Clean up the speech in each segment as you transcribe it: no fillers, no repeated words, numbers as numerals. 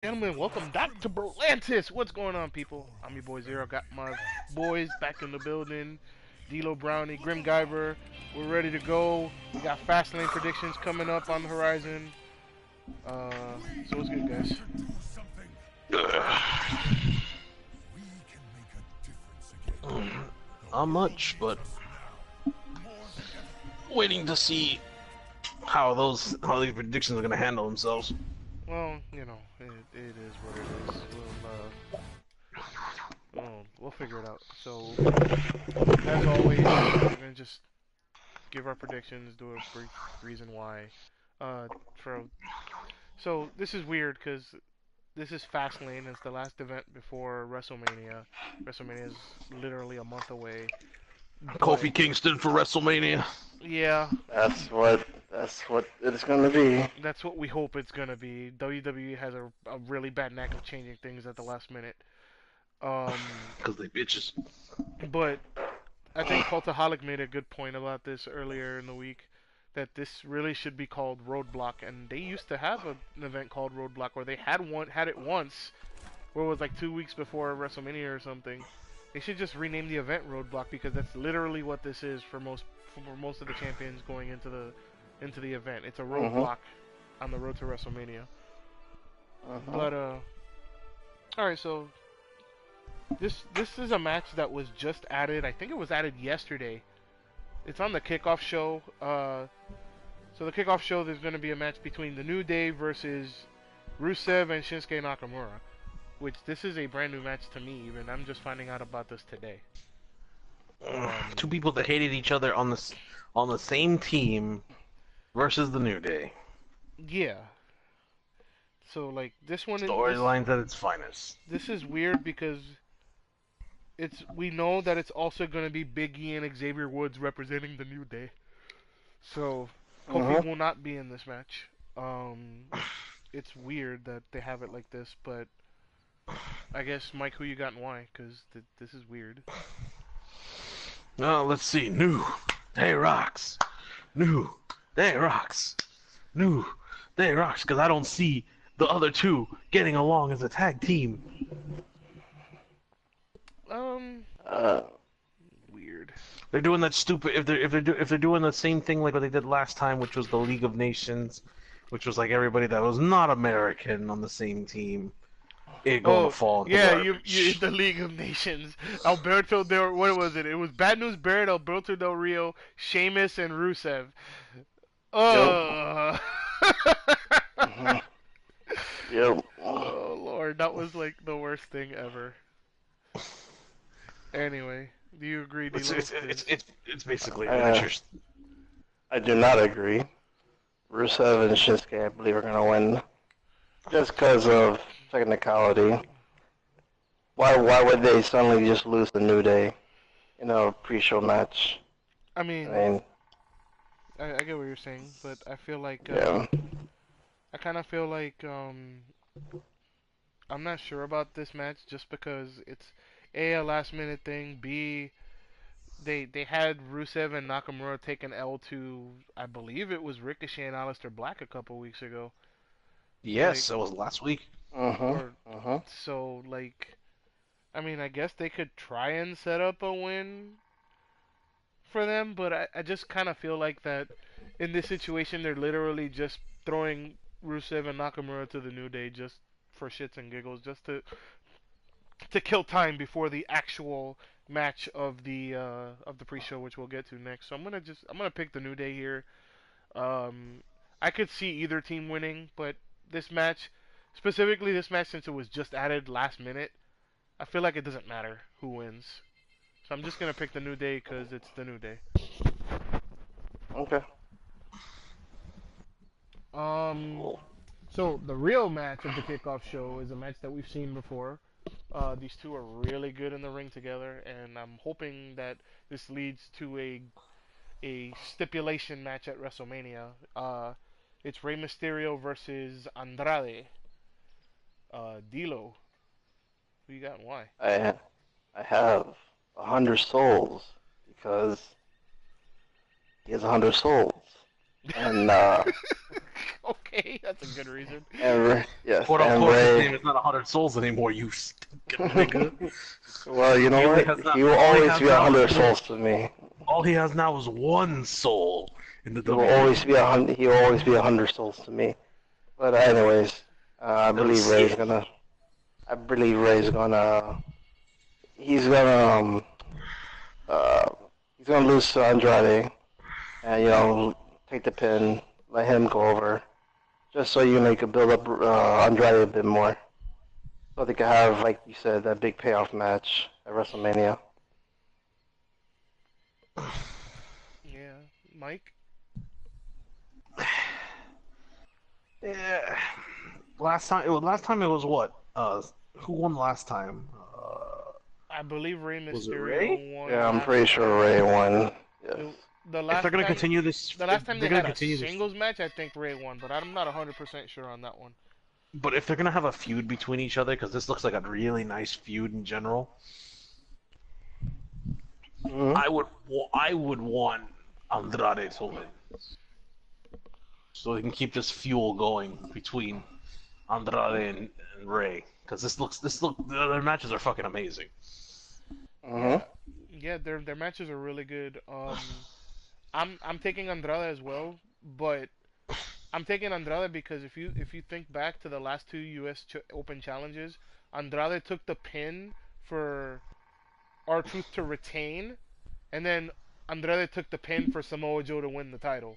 Gentlemen, welcome back to Berlantis. What's going on, people? I'm your boy Zero. Got my boys back in the building. D'Lo Brownie, Grim Guyver. We're ready to go. We got Fastlane predictions coming up on the horizon. So what's good, guys? Not much, but waiting to see how these predictions are gonna handle themselves. Well, it is what it is. We'll figure it out. So, as always, we're gonna just give our predictions, do a brief reason why. Uh, for so this is weird because this is Fastlane. It's the last event before WrestleMania. WrestleMania is literally a month away. But Kofi Kingston for WrestleMania. yeah, That's what it's gonna be. that's what we hope it's gonna be. WWE has a really bad knack of changing things at the last minute. Um, Because they bitches. but I think Cultaholic made a good point about this earlier in the week. That this really should be called Roadblock, and they used to have an event called Roadblock where they had it once, where it was like 2 weeks before WrestleMania or something. They should just rename the event Roadblock because that's literally what this is for most of the champions going into the event. It's a Mhm. roadblock on the road to WrestleMania. Mhm. But all right, so this is a match that was just added. I think it was added yesterday. It's on the kickoff show. So the kickoff show, there's going to be a match between the New Day versus Rusev and Shinsuke Nakamura. Which this is a brand new match to me. Even I'm just finding out about this today. Two Um, people that hated each other on the same team versus the New Day. yeah. So like this one, Storylines at its finest. this is weird because we know that it's also going to be Big E and Xavier Woods representing the New Day. So Kofi Mhm. will not be in this match. Um, it's weird that they have it like this, but I guess Mike, who you got and why? Because this is weird. Let's see. New Day rocks. New Day rocks. New Day rocks. Because I don't see the other two getting along as a tag team. Um, Uh. weird. They're doing that stupid if they're doing the same thing like what they did last time, which was the League of Nations, which was like everybody that was not American on the same team. It gonna Oh fall into yeah, you garbage. the League of Nations. Alberto Del what was it? It was Bad News Barrett, Alberto Del Rio, Sheamus, and Rusev. Yep. Uh Mhm. Yep. Oh Lord, that was like the worst thing ever. Anyway, do you agree, It's D'Lo? it's it's Because it's, it's basically Uh, miniatures. I do not agree. Rusev and Shinsuke, I believe, are gonna win just because of technicality. Why would they suddenly just lose the New Day in a pre-show match? I I mean, mean, I get what you're saying, but I feel like yeah. I kind of feel like I'm not sure about this match just because it's a last minute thing. B, they had Rusev and Nakamura take an L to, I believe it was Ricochet and Aleister Black a couple weeks ago. Like, Yes, that was last week. Mhm. or Mhm. so like, I mean, I guess they could try and set up a win for them, but I just kind of feel like that in this situation they're literally just throwing Rusev and Nakamura to the New Day just for shits and giggles, just to kill time before the actual match of the pre-show, which we'll get to next. So I'm gonna pick the New Day here. Um, I could see either team winning, but this match, specifically this match, since it was just added last minute, I feel like it doesn't matter who wins. So I'm just gonna pick the New Day because it's the New Day. Okay. Um, Cool. so the real match of the kickoff show is a match that we've seen before. These two are really good in the ring together, and I'm hoping that this leads to a stipulation match at WrestleMania. It's Rey Mysterio versus Andrade. D'Lo, who you got and why? I I have 100 souls because he has 100 souls, and Okay, that's a good reason. Yes, But of and course, his Ray. name is not 100 souls anymore. You stinking nigga. Well, you know He only what? has He not. will All he always has be a now is hundred souls to me. all he has now is one soul in the He will always be WWE. a hundred. He will always be 100 souls to me. But anyways, I Let's believe see Ray's it. gonna. I believe Ray's gonna. He's gonna. Uh, he's gonna lose to Andrade, and take the pin, let him go over, just so can build up Andrade a bit more, so they can have, like you said, that big payoff match at WrestleMania. Yeah, Mike. Yeah. Last time it was what? Who won last time? I believe Rey Was it Ray? Mysterio won Yeah, I'm last pretty sure time. Ray won. Yes. It, the If they're last gonna time, continue this, the if last time they're they gonna had a continue this, singles match, I think Rey won, but I'm not 100% sure on that one. but if they're gonna have a feud between each other, because this looks like a really nice feud in general, Hmm. I would want Andrade to win, so they can keep this fuel going between Andrade and Ray, because their matches are fucking amazing. Hmm. Yeah, yeah, their matches are really good. I'm taking Andrade as well, but I'm taking Andrade because if you think back to the last two Open challenges, Andrade took the pin for R-Truth to retain, and then Andrade took the pin for Samoa Joe to win the title.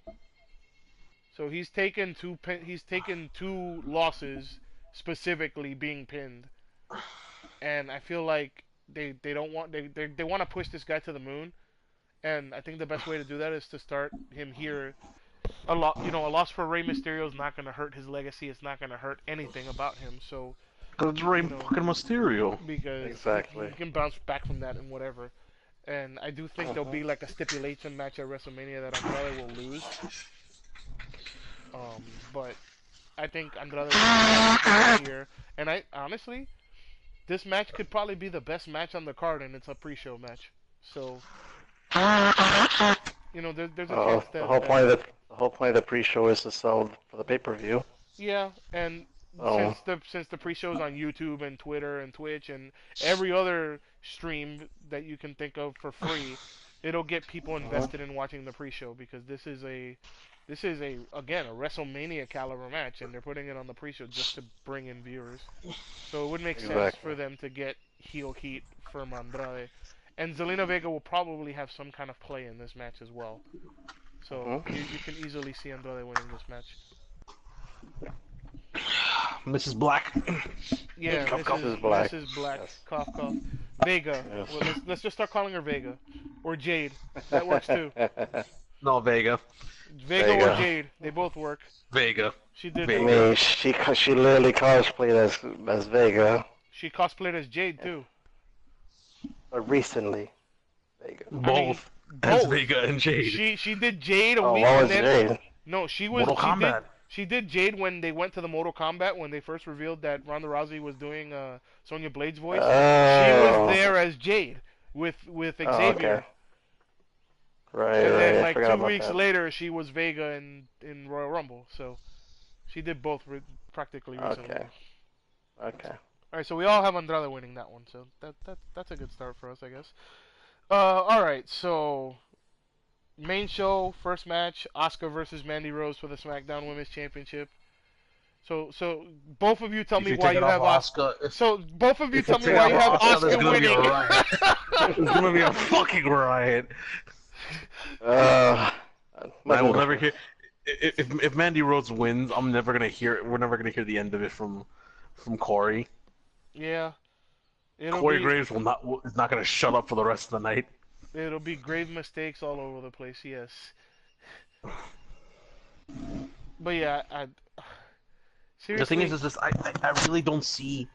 So he's taken two losses specifically being pinned, and I feel like they don't want they want to push this guy to the moon, and I think the best way to do that is to start him here. A loss for Rey Mysterio is not going to hurt his legacy. It's not going to hurt anything about him. So Because it's Rey you know fucking Mysterio. because he Exactly. can bounce back from that and whatever. And I do think there'll Hmm. be like a stipulation match at WrestleMania that Andrade will lose. But I think Andrade wins it here. And I honestly, this match could probably be the best match on the card, and it's a pre-show match. So there's a chance The that whole point of the pre-show is to sell for the pay-per-view. yeah, and Oh. since the pre-show is on YouTube and Twitter and Twitch and every other stream that you can think of for free, it'll get people Uh-huh. invested in watching the pre-show because this is a again a WrestleMania caliber match, and they're putting it on the pre-show just to bring in viewers. So it would make sense Exactly. for them to get heel heat from Andrade, and Zelina Vega will probably have some kind of play in this match as well. So Hmm. you can easily see Andrade winning this match. Mrs. Black. Yeah, Cup, cup. This is Black. Mrs. Black, Yes. cough cough. Vega. Well, Yes. let's just start calling her Vega, or Jade. That works too. No, Vega. There Vega you or go. Jade, they both work. Vega. She did. I Vega. mean, she literally cosplayed as Vega, She cosplayed as Jade too. but recently Vega. I mean, Both. As both. Vega and Jade. She did Jade a Oh, week, what and was then Jade? no, Mortal Kombat. she did Jade when they went to the Mortal Kombat when they first revealed that Ronda Rousey was doing Sonya Blade's voice. She was Oh. there as Jade with Oh, okay. Xavier. Right, And then right. I like forgot two about weeks that. later, she was Vega in Royal Rumble. So she did both practically recently. Okay. Okay. All right, so we all have Andrade winning that one. So that's a good start for us, I guess. All right, so main show first match: Asuka versus Mandy Rose for the SmackDown Women's Championship. So both of you tell If me you why take it you off have Asuka. Oscar, So both of you if you tell me take it why off you have Oscar, there's Asuka gonna be a winning. riot. There's gonna be a fucking riot. Uh, And let I him will go never first. hear. If Mandy Rhodes wins, I'm never gonna hear. We're never gonna hear the end of it from Corey. Yeah, it'll Corey be Graves is not gonna shut up for the rest of the night. it'll be grave mistakes all over the place. Yes, but yeah, The thing seriously, is this I really don't see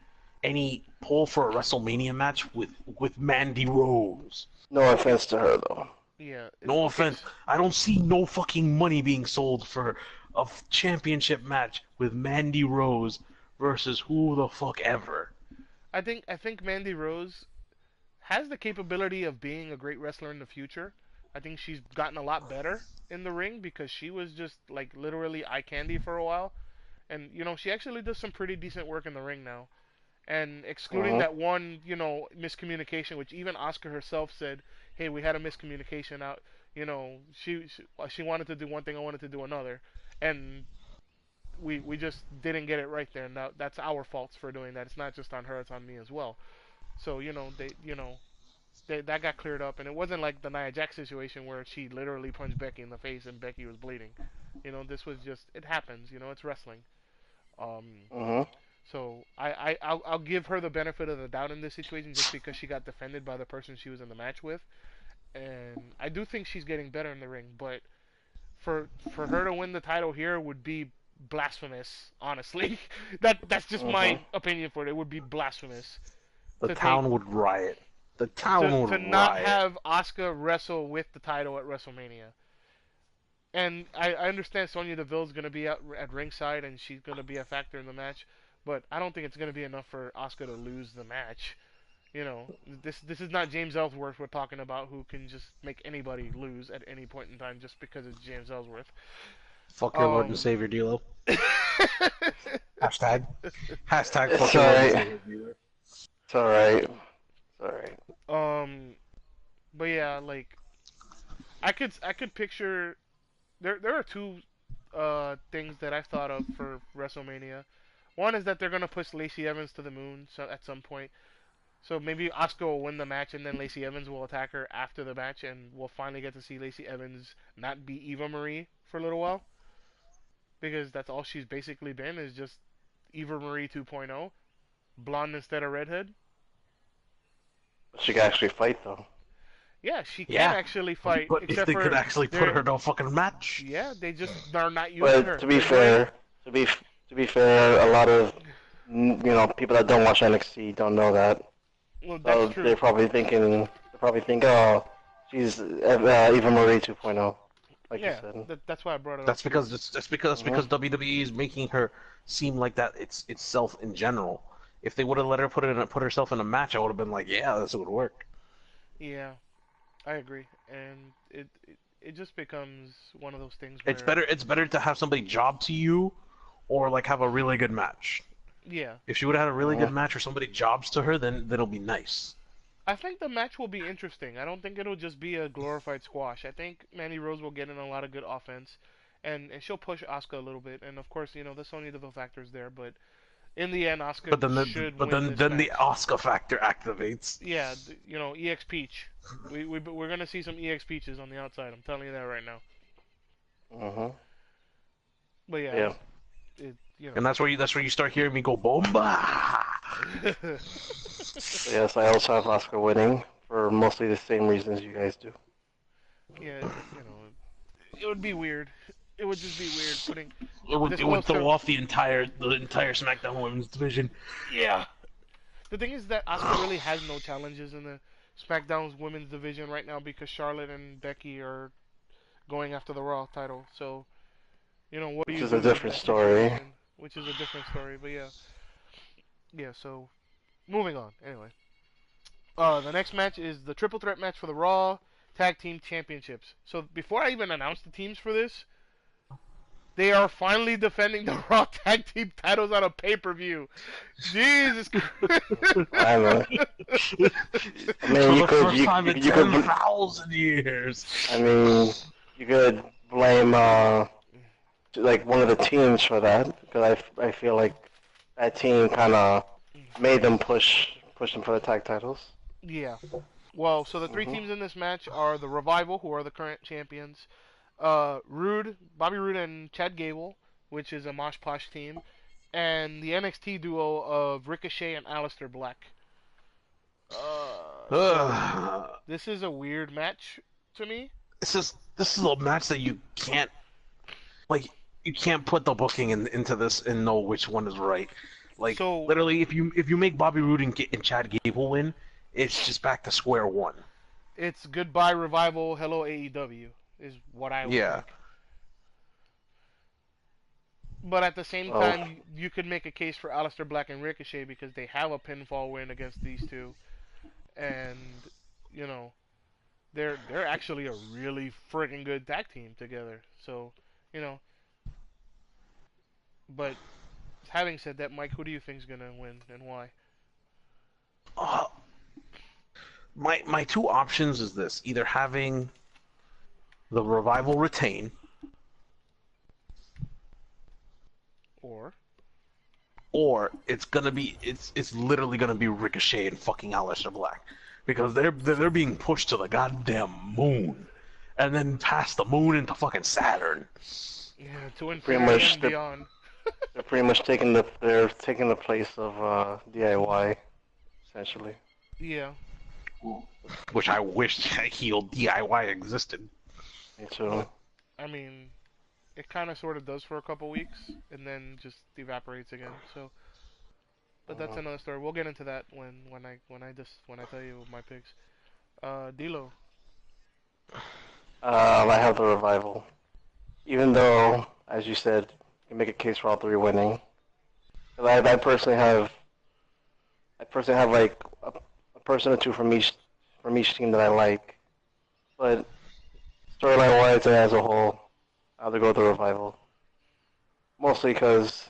any pull for a WrestleMania match with Mandy Rose. No offense to her though. yeah. No Okay, offense, I don't see no fucking money being sold for a championship match with Mandy Rose versus who the fuck ever. I think Mandy Rose has the capability of being a great wrestler in the future, I think she's gotten a lot better in the ring because she was just like literally eye candy for a while. And she actually does some pretty decent work in the ring now. And excluding Mhm. that one, miscommunication, which even Oscar herself said, "Hey, we had a miscommunication out. She wanted to do one thing, I wanted to do another, and we just didn't get it right there. And that's our faults for doing that. It's not just on her; it's on me as well. So that got cleared up, and it wasn't like the Nia Jax situation where she literally punched Becky in the face and Becky was bleeding. This was just it happens. It's wrestling. Um, Mhm. so I'll give her the benefit of the doubt in this situation just because she got defended by the person she was in the match with, and I do think she's getting better in the ring. But for her to win the title here would be blasphemous. Honestly, that's just Mhm. my opinion for it. It would be blasphemous The to take town would riot. The to town would to not riot. have Asuka wrestle with the title at WrestleMania. And I understand Sonya Deville's going to be at ringside and she's going to be a factor in the match, but I don't think it's going to be enough for Asuka to lose the match. This is not James Ellsworth we're talking about who can just make anybody lose at any point in time just because it's James Ellsworth. Fuck your Lord and Um, Savior, D'Lo. Hashtag. Hashtag fuck It's your Lord and alright. Savior, D'Lo. It's alright. It's alright. um, but yeah, like I could picture there are two things that I've thought of for WrestleMania. One is that they're gonna push Lacey Evans to the moon at some point. So maybe Asuka will win the match and then Lacey Evans will attack her after the match and we'll finally get to see Lacey Evans not be Eva Marie for a little while because that's all she's basically been is just Eva Marie 2.0, blonde instead of redhead. She can actually fight though. Yeah, she can Yeah. actually fight But if except they could for actually put her they're in a fucking match. yeah, they just are not using But her. to be They're doing fair, to be fair, a lot of people that don't watch NXT don't know that. well that's So true. they probably think, oh, she's Eva Marie 2.0, like you Yeah, said. that's why I brought it up That's too. because that's because Mhm. WWE is making her seem like that it's itself in general. If they would have let her put herself in a match, I would have been like, yeah, this would work. Yeah, I agree, and it just becomes one of those things It's where better to have somebody job to you, or like have a really good match. yeah, If she would have had a really good Mhm. match or somebody jobs to her, then it'll be nice. I think the match will be interesting. I don't think it'll just be a glorified squash. I think Mandy Rose will get in a lot of good offense, and she'll push Asuka a little bit. And of course, the Sonya Deville factor is there, but in the end, Asuka But then should but win then this then the match. Oscar factor activates. Yeah, EX Peach. We're gonna see some EX Peaches on the outside. I'm telling you that right now. Mhm. But yeah, Yeah. it And that's where you start hearing me go bomba. So yes, I also have Oscar winning for mostly the same reasons you guys do. yeah, it would be weird. It would just be weird putting It would this it would close throw to. off the entire SmackDown Women's division. Yeah. The thing is that Asuka really has no challenges in the SmackDown's women's division right now because Charlotte and Becky are going after the Raw title. So, what do Which you is a do in different that story. situation? Which is a different story, but yeah. Yeah, so moving on. Anyway. The next match is the triple threat match for the Raw Tag Team Championships. So, before I even announce the teams for this, they are finally defending the Raw Tag Team titles on a pay-per-view. Jesus Christ. I'm I mean, For you the could first you time you, in you could 10,000 years. I mean you could blame like one of the teams for that because I feel like that team kind of made them push them for the tag titles. Yeah. Well, so the three Mhm. teams in this match are the Revival, who are the current champions, Rude, Bobby Roode, and Chad Gable, which is a Mosh Posh team, and the NXT duo of Ricochet and Aleister Black. So Ugh. this is a weird match to me. This is a match that like you can't put the booking into this and know which one is right. Like So literally, if you make Bobby Roode and Chad Gable win, it's just back to square one. it's goodbye Revival, hello AEW, is what I would Yeah. think. But at the same Well, time, you could make a case for Aleister Black and Ricochet because they have a pinfall win against these two, and you know they're actually a really freaking good tag team together. So, you know, but having said that, Mike, who do you think's gonna win and why? Uh, my two options is this: either having the revival retain, Or or it's literally gonna be Ricochet and fucking Aleister Black, because they're being pushed to the goddamn moon, and then past the moon into fucking Saturn. yeah, to Pretty infinity much and beyond. they're pretty much taking the place of DIY essentially. Yeah, Which I wish heel DIY existed. Me too. but I mean, it kind of sort of does for a couple weeks and then just evaporates again. So, but that's Uh, another story. We'll get into that when I tell you my picks. D'Lo. I have the revival, even though, as you said, you can make a case for all three winning. 'Cause I personally have like a person or two from each team that I like, but storyline wise and as a whole, I'll go with the revival. Mostly because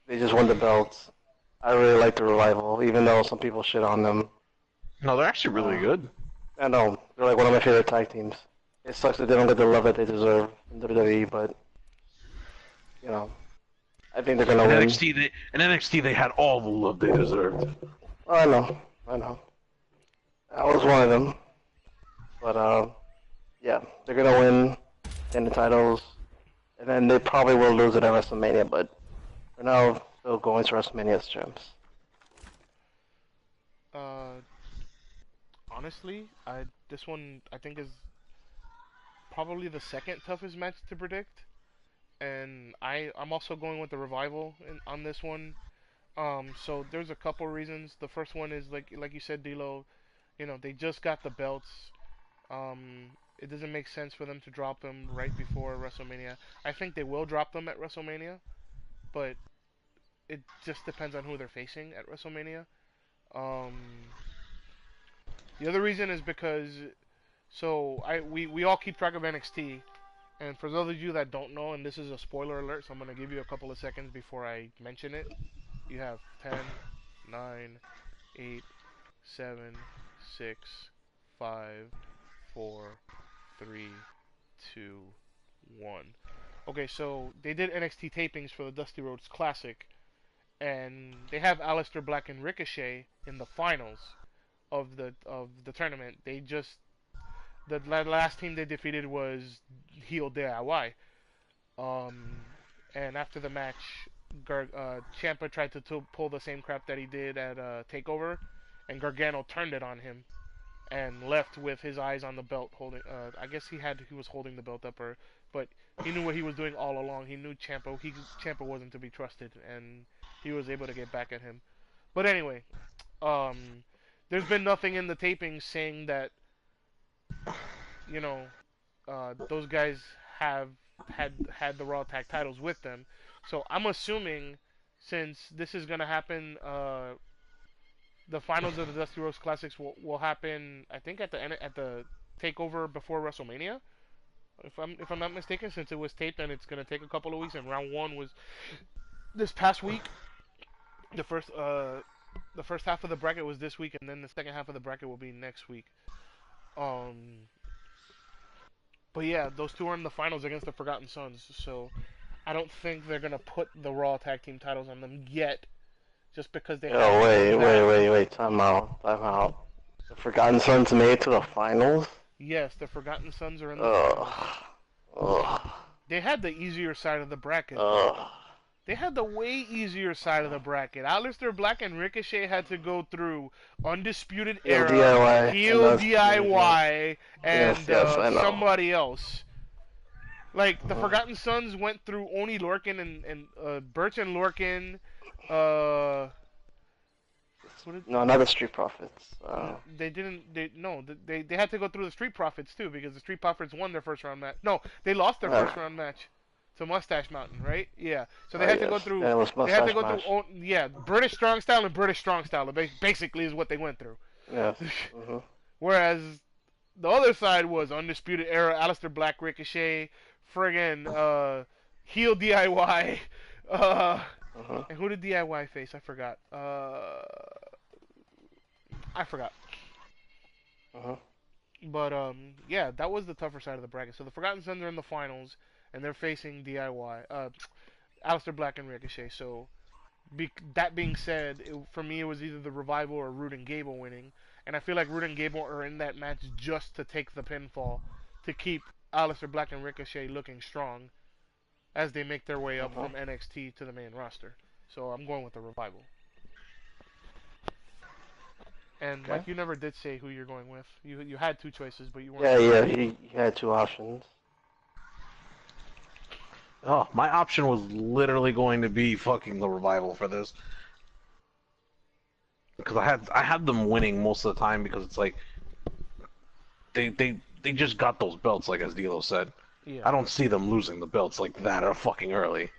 they just won the belts. I really like the revival, even though some people shit on them. No, they're actually really Uh, good. I know they're like one of my favorite tag teams. It sucks that they don't get the love that they deserve in WWE, but you know, I think they're gonna In win. NXT they had all the love they deserved. Oh, I know. I was one of them, but yeah, they're gonna win, win the titles, and then they probably will lose it at WrestleMania. But for now, they'll go into WrestleMania as champs. Uh, honestly, I this one I think is probably the second toughest match to predict, and I'm also going with the revival on this one. So there's a couple reasons. The first one is like you said, D'Lo. You know, they just got the belts. It doesn't make sense for them to drop them right before WrestleMania. I think they will drop them at WrestleMania, but it just depends on who they're facing at WrestleMania. Um, the other reason is because we all keep track of NXT, and for those of you that don't know, and this is a spoiler alert, so I'm gonna give you a couple of seconds before I mention it. You have 10, 9, 8, 7, 6, 5, 4, 3, 2, 1. Okay, so they did NXT tapings for the Dusty Rhodes Classic, and they have Aleister Black and Ricochet in the finals of the tournament. They just the last team they defeated was heel DIY. Um, and after the match, Ciampa tried to pull the same crap that he did at Takeover, and Gargano turned it on him and left with his eyes on the belt, holding. I guess he was holding the belt up, but he knew what he was doing all along. He knew Ciampa wasn't to be trusted, and he was able to get back at him. But anyway, um, there's been nothing in the taping saying that you know those guys have had the Raw Tag titles with them. So I'm assuming since this is gonna happen, the finals of the Dusty Rhodes Classics will happen. I think at the Takeover before WrestleMania, if I'm not mistaken. Since it was taped and it's gonna take a couple of weeks, and round one was this past week. The first the first half of the bracket was this week, and then the second half of the bracket will be next week. Um, but yeah, those two are in the finals against the Forgotten Sons. So I don't think they're gonna put the Raw Tag Team titles on them yet, just because they have Oh, to go wait, wait, back. wait, wait. Time out. Time out. The Forgotten Sons made it to the finals? Yes, the Forgotten Sons are in the finals. Ugh. Ugh. They had the easier side of the bracket, though. Ugh. They had the way easier side of the bracket. Aleister Black and Ricochet had to go through Undisputed Heel Era, DIY. And Heel that's, yes, DIY, yes, and yes, I know. somebody else. Like the Mhm. Forgotten Sons went through Oni Lorcan and Birch and Lorcan. Uh, what did, No, not the Street Profits. they didn't. They no. They had to go through the Street Profits too because the Street Profits won their first round match. No, they lost their Uh, first round match to Mustache Mountain, right? Yeah. So they oh, had to go yes. through. And it was They had to Mustache go through. Match. Yeah, British Strong Style and British Strong Style. Basically, is what they went through. Yes. Hmm. Whereas The other side was Undisputed Era, Aleister Black, Ricochet, friggin' heel DIY. Uh, Uh-huh. and who did DIY face? I forgot. Uh-huh. But yeah, that was the tougher side of the bracket. So the Forgotten Sons are in the finals, and they're facing DIY, Aleister Black and Ricochet. So that being said, for me it was either the Revival or Root and Gable winning, and I feel like Root and Gable are in that match just to take the pinfall, to keep Aleister Black and Ricochet looking strong as they make their way up Uh-huh. from NXT to the main roster. So I'm going with the Revival. And Okay. Mike, you never did say who you're going with. You had two choices, but you weren't Yeah, sure. yeah. He had two options. Oh, my option was literally going to be fucking the Revival for this because I had them winning most of the time because it's like they just got those belts like as D'Lo said. Yeah. I don't see them losing the belts like that fucking early.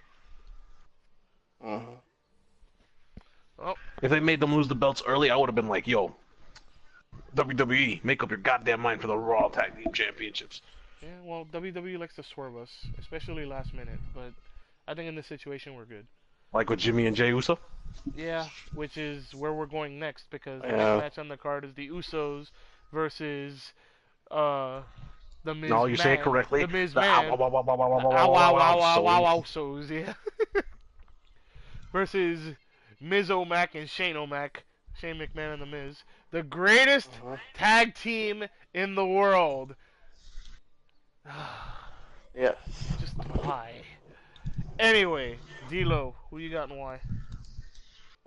Uh-huh. Well, If they made them lose the belts early, I would have been like, yo, WWE, make up your goddamn mind for the Raw Tag Team Championships. yeah. Well, WWE likes to swerve us, especially last minute. But I think in this situation we're good. Like with Jimmy and Jey Uso. Yeah, which is where we're going next because the next Yeah. match on the card is the Usos versus uh the No, Miz you say it Man, correctly. the Miz The ow, Man, wow, wow, wow, wow, wow, the wow, ow wow, wow wow, wow wow, wow wow so wow Usos, yeah, versus Miz O'Mac and Shane O'Mac, Shane McMahon and the Miz, the greatest Uh-huh. tag team in the world. Yes. Just why? Anyway, D'Lo, who you got and why?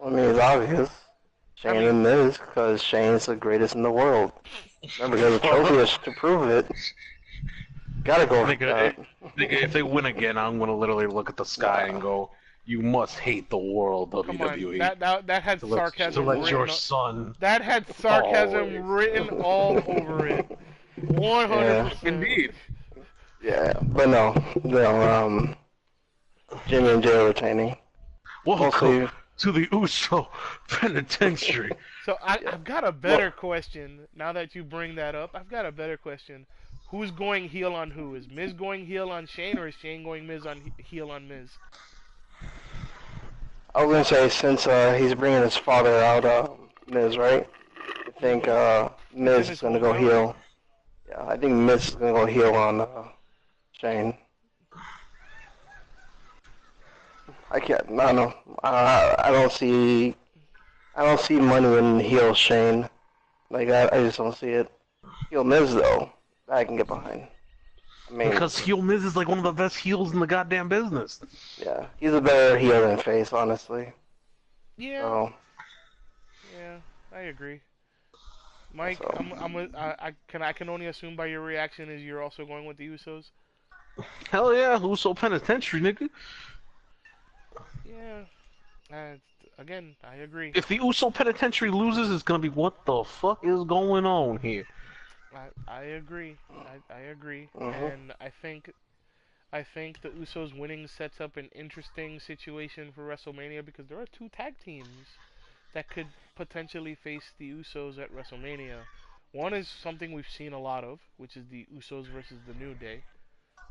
I mean, it's obvious. I Shane mean, and Miz, because Shane's the greatest in the world. Remember, he has a trophy to prove it. Gotta go for nigga, that. if they win again, I'm gonna literally look at the sky and Nah. go, "You must hate the world, come on, WWE, that had to sarcasm let your written. son That had sarcasm always." written all over it. Yeah. 100%. Indeed. Yeah. But no. Jimmy and Jay are retaining. Welcome Mostly. to the Uso Penitentiary. So Yeah. I've got a Well, better question. Now that you bring that up, I've got a better question. Who's going heel on who? Is Miz going heel on Shane, or is Shane going Miz on heel on Miz? I was gonna say since he's bringing his father out, Miz, right? I think It's in Miz is his gonna go hometown, right? heel. Yeah, I think Miz is gonna go heel on Shane. I can't. I don't know. I don't see. I don't see money in heel Shane. Like I just don't see it. Heel Miz though, I can get behind. I mean, Because heel Miz is like one of the best heels in the goddamn business. yeah, he's a better heel than face, honestly. Yeah, So, yeah, I agree. Mike, so I can only assume by your reaction is you're also going with the Usos. Hell yeah, Uso Penitentiary, nigga. Yeah, uh, again, I agree. If the Uso Penitentiary loses, it's gonna be what the fuck is going on here? I agree. I agree, mhm. and I think the Usos winning sets up an interesting situation for WrestleMania because there are two tag teams that could potentially face the Usos at WrestleMania. One is something we've seen a lot of, which is the Usos versus the New Day,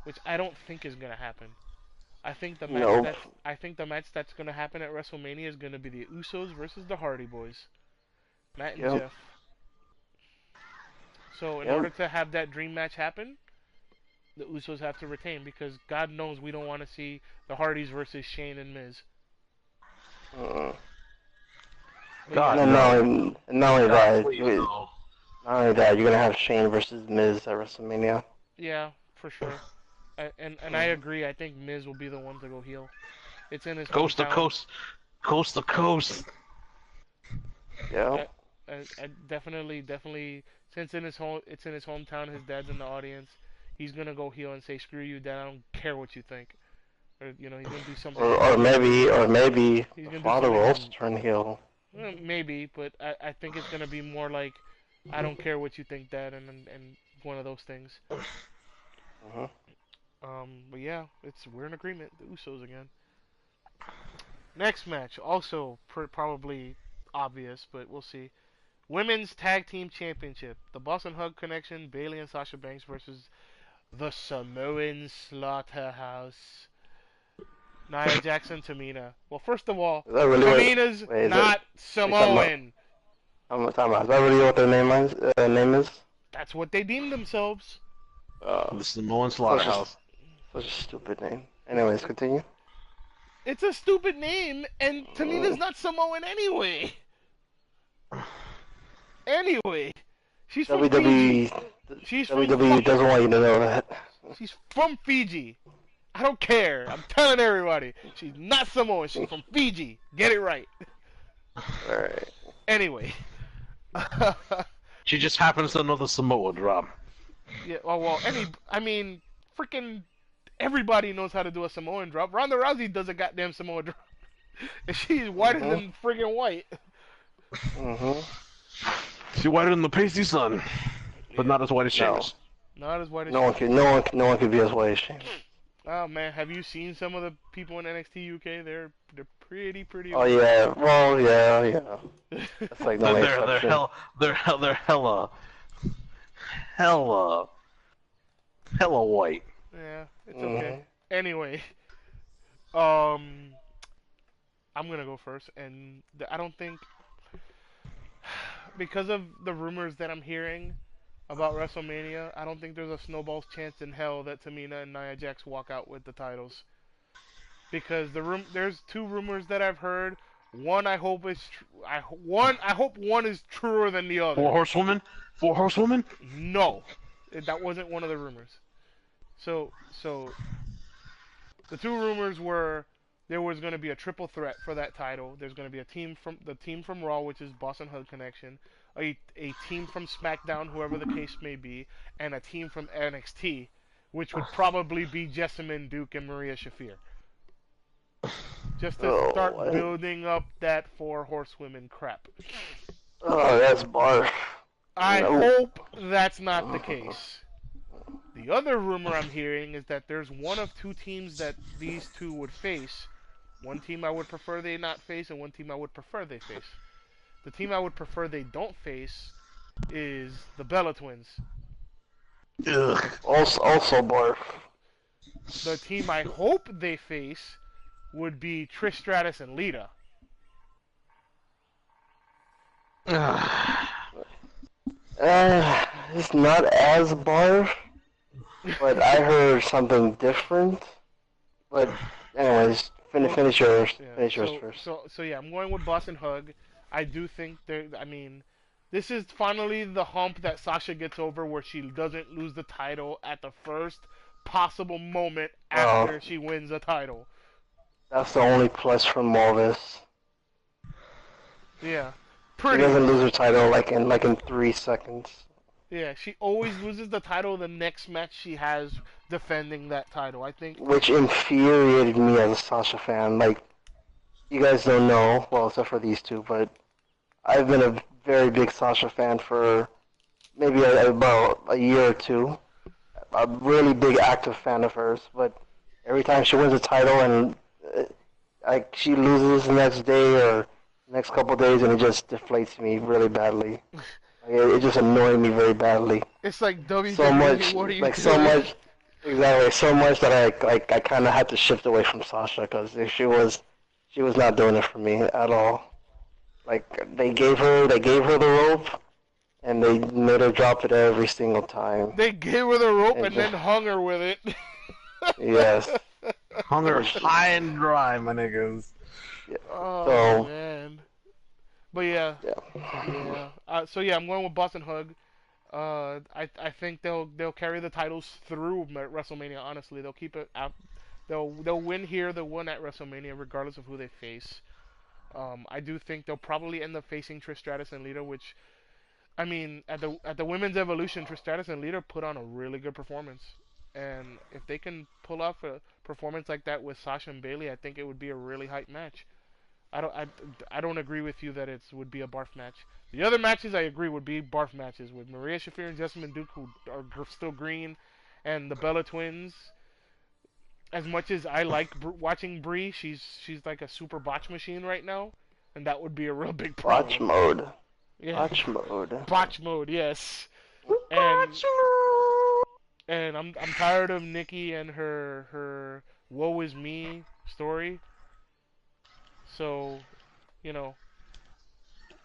which I don't think is gonna happen. Nope. I think the match that's gonna happen at WrestleMania is gonna be the Usos versus the Hardy Boys, Matt and Yep. Jeff. So in order Yep. to have that dream match happen, the Usos have to retain because God knows we don't want to see the Hardys versus Shane and Miz. Mm. But And yeah, God then no. not only God that, please no. not only that, you're gonna have Shane versus Miz at WrestleMania. yeah, for sure. And I Mhm. agree. I think Miz will be the one to go heel. It's in his Coast to hometown. coast, coast to coast. Yep. Definitely. Since it's in his hometown. His dad's in the audience. He's gonna go heel and say, "Screw you, Dad. I don't care what you think." Or he's gonna do something Or dumb. maybe He's the gonna do father will something also dumb. turn heel. Maybe, but I think it's gonna be more like, "I don't care what you think, Dad," and one of those things. Mhm. But yeah, we're in agreement. The Usos again. Next match, also probably obvious, but we'll see. Women's Tag Team Championship. The Boston Hug Connection, Bailey and Sasha Banks versus the Samoan Slaughterhouse. Nia Jackson, Tamina. Well, first of all, Is that really what? Tamina's Wait, is that? not Are you talking about? Samoan. I'm talking about. Is that really what their name is? That's what they deem themselves. The Samoan Such a, Slaughterhouse. such a stupid name. Anyways, continue. It's a stupid name, and Tamina's not Samoan anyway. Anyway, she's from Fiji. WWE She's from WWE doesn't want you to know that. She's from Fiji. I don't care. I'm telling everybody. She's not Samoan. She's from Fiji. Get it right. Alright. Anyway. She just happens to know the Samoa drop. Yeah, I mean, freaking everybody knows how to do a Samoan drop. Ronda Rousey does a goddamn Samoan drop. And she's whiter than friggin' white. Mm-hmm. She's whiter than the pasty sun, but not as white as No. Sheamus. Not as white as No one can be as white as Shane. Oh man, have you seen some of the people in NXT UK? They're pretty. Oh yeah, well yeah. That's like no They're exception. they're hella white. Yeah, it's Mhm. okay. Anyway, I'm gonna go first, and I don't think because of the rumors that I'm hearing about WrestleMania, I don't think there's a snowball's chance in hell that Tamina and Nia Jax walk out with the titles. Because there's two rumors that I've heard. One I hope is I hope one is truer than the other. Four horsewomen. No, that wasn't one of the rumors. So the two rumors were there was going to be a triple threat for that title. There's going to be a team from Raw, which is Boston Hug Connection, a team from SmackDown, whoever the case may be, and a team from NXT, which would probably be Jessamine Duke and Maria Shafir. Just to start building up that four horsewomen crap. Oh, that's barf. I No. hope that's not the case. The other rumor I'm hearing is that there's one of two teams that these two would face. One team I would prefer they not face, and one team I would prefer they face. The team I would prefer they don't face is the Bella Twins. Ugh. Also barf. The team I hope they face would be Trish Stratus and Lita. It's not as barf, but I heard something different. But anyways, finish yours. Yeah, Finish yours first. So yeah, I'm going with Boston Hug. I do think this is finally the hump that Sasha gets over where she doesn't lose the title at the first possible moment after she wins a title. That's the only plus from all this. Yeah. She Pretty doesn't much. lose her title like in 3 seconds. Yeah, she always loses the title the next match she has defending that title. I think Which infuriated me as a Sasha fan. Like, you guys don't know, well, except for these two, but I've been a very big Sasha fan for maybe about a year or two. A really big active fan of hers, but every time she wins a title and she loses the next day or next couple of days, and it just deflates me really badly. It just annoyed me very badly. it's like WWE. So much, What are you like doing? so much, exactly, so much that I kind of had to shift away from Sasha because she was not doing it for me at all. Like they gave her the rope, and they made her drop it every single time. They gave her the rope And and then hung her with it. Yes. Hung her high and dry, my niggas. Oh So- man. But yeah. So yeah, I'm going with Boston Hug. I think they'll carry the titles through WrestleMania. Honestly, they'll keep it out. They'll win here. They'll win at WrestleMania, regardless of who they face. I do think they'll probably end up facing Trish Stratus and Lita, which, I mean, at the Women's Evolution, Trish Stratus and Lita put on a really good performance. And if they can pull off a performance like that with Sasha and Bailey, I think it would be a really hype match. I don't agree with you that it would be a barf match. The other matches I agree would be barf matches with Maria Shafir and Jessamine Duke, who are still green, and the Bella Twins. As much as I like watching Brie, she's like a super botch machine right now, and that would be a real big problem. Watch mode. Yeah, Watch mode. botch mode. Yes, and Watch you. I'm tired of Nikki and her woe is me story. So you know,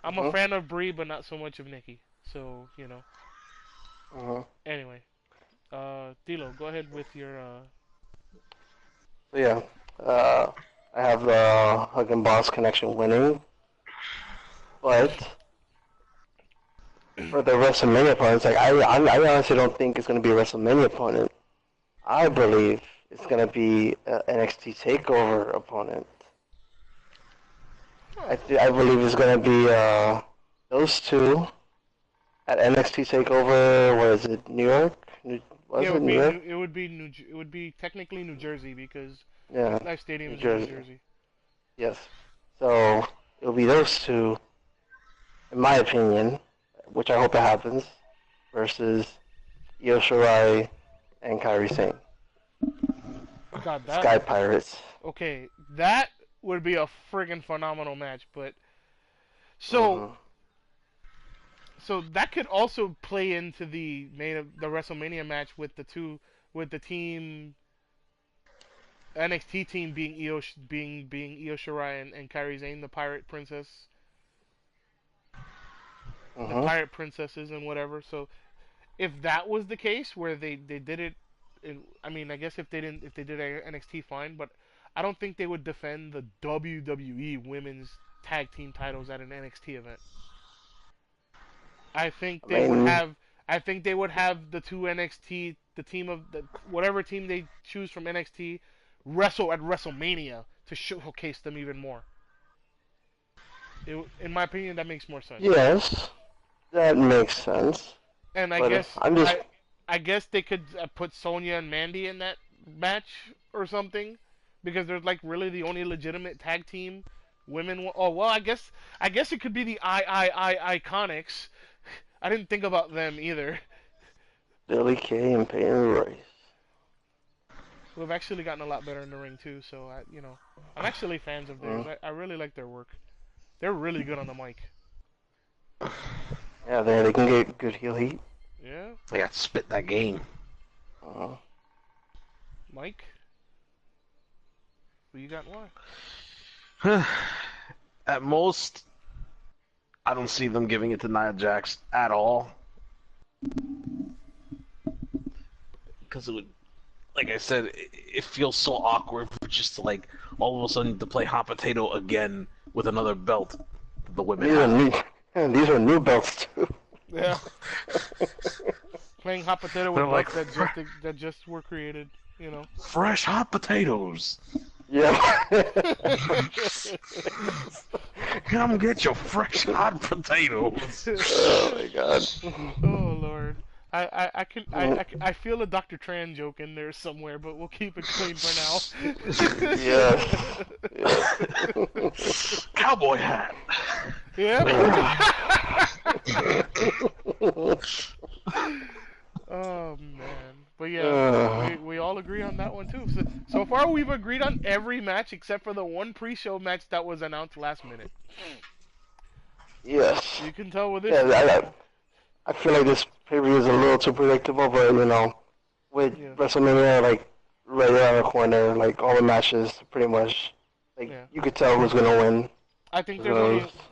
I'm a Mhm. fan of Brie, but not so much of Nikki. So Mhm. anyway, Dilo, go ahead with your So yeah, uh, I have the Hug and Boss connection winning, but for the WrestleMania opponents, like I honestly don't think it's gonna be a WrestleMania opponent. I believe it's gonna be an NXT Takeover opponent. huh. I believe it's gonna be those two at NXT Takeover. What is it? New York? Yeah, Was it New York? it would be technically New Jersey because Yeah, MetLife Stadium New is in New Jersey. Jersey. Yes. So it'll be those two, in my opinion, which I hope it happens, versus Io Shirai and Kairi Sane, God, the that Sky Pirates. okay, that would be a friggin' phenomenal match. But so Mhm. so that could also play into the WrestleMania match with the team NXT team being being Io Shirai and Kairi Sane, the Mhm. pirate princesses and whatever. So if that was the case where they did it, I mean, I guess if they did NXT fine, but I don't think they would defend the WWE Women's Tag Team titles at an NXT event. I think I they would mean, have I think they would have the two NXT the team of the whatever team they choose from NXT wrestle at WrestleMania to showcase them even more. In my opinion, that makes more sense. yes, that makes sense. And But I'm just I guess they could put Sonya and Mandy in that match or something because they're like really the only legitimate tag team women. Oh well, I guess it could be the I Iconics. I didn't think about them either. Billy Kay and Peyton Royce. Who have actually gotten a lot better in the ring too. So I'm actually fans of theirs. Mm. I really like their work. They're really good on the mic. Yeah, they can get good heel heat. Yeah, They got spit that game. Uh, Mike, who you got and why? At most, I don't see them giving it to Nia Jax at all. Because it would, like I said, it feels so awkward for just to like all of a sudden to play hot potato again with another belt that the women these are have. new. These are new belts too. Yeah, playing hot potato They're with like belts that just were created. You know. fresh hot potatoes. Yeah. Come get your fresh hot potatoes. Oh my god. Oh Lord. I can Mm. I feel a Dr. Tran joke in there somewhere, but we'll keep it clean for now. Yes. Cowboy hat. Yeah. Yes. Oh man. But yeah, uh, we all agree on that one too. So far we've agreed on every match except for the one pre-show match that was announced last minute. yes. You can tell with Yeah, this I feel like this pay-per-view is a little too predictable, but with yeah. WrestleMania like right around the corner, like all the matches pretty much, like Yeah. you could tell who's gonna win. So,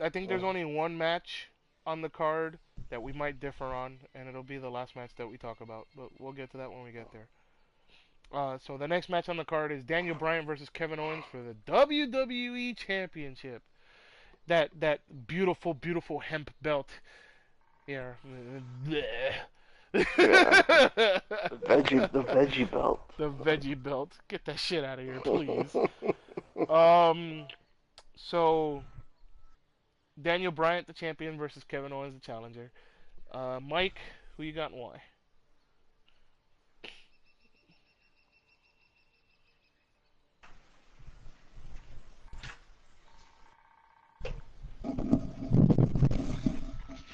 I think there's only one match on the card that we might differ on, and it'll be the last match that we talk about. But we'll get to that when we get there. So the next match on the card is Daniel Bryan versus Kevin Owens for the WWE Championship. That beautiful beautiful hemp belt. Yeah. yeah, the the veggie belt. veggie belt. Get that shit out of here, please. Um. So Daniel Bryan, the champion, versus Kevin Owens, the challenger. Mike, who you got and why?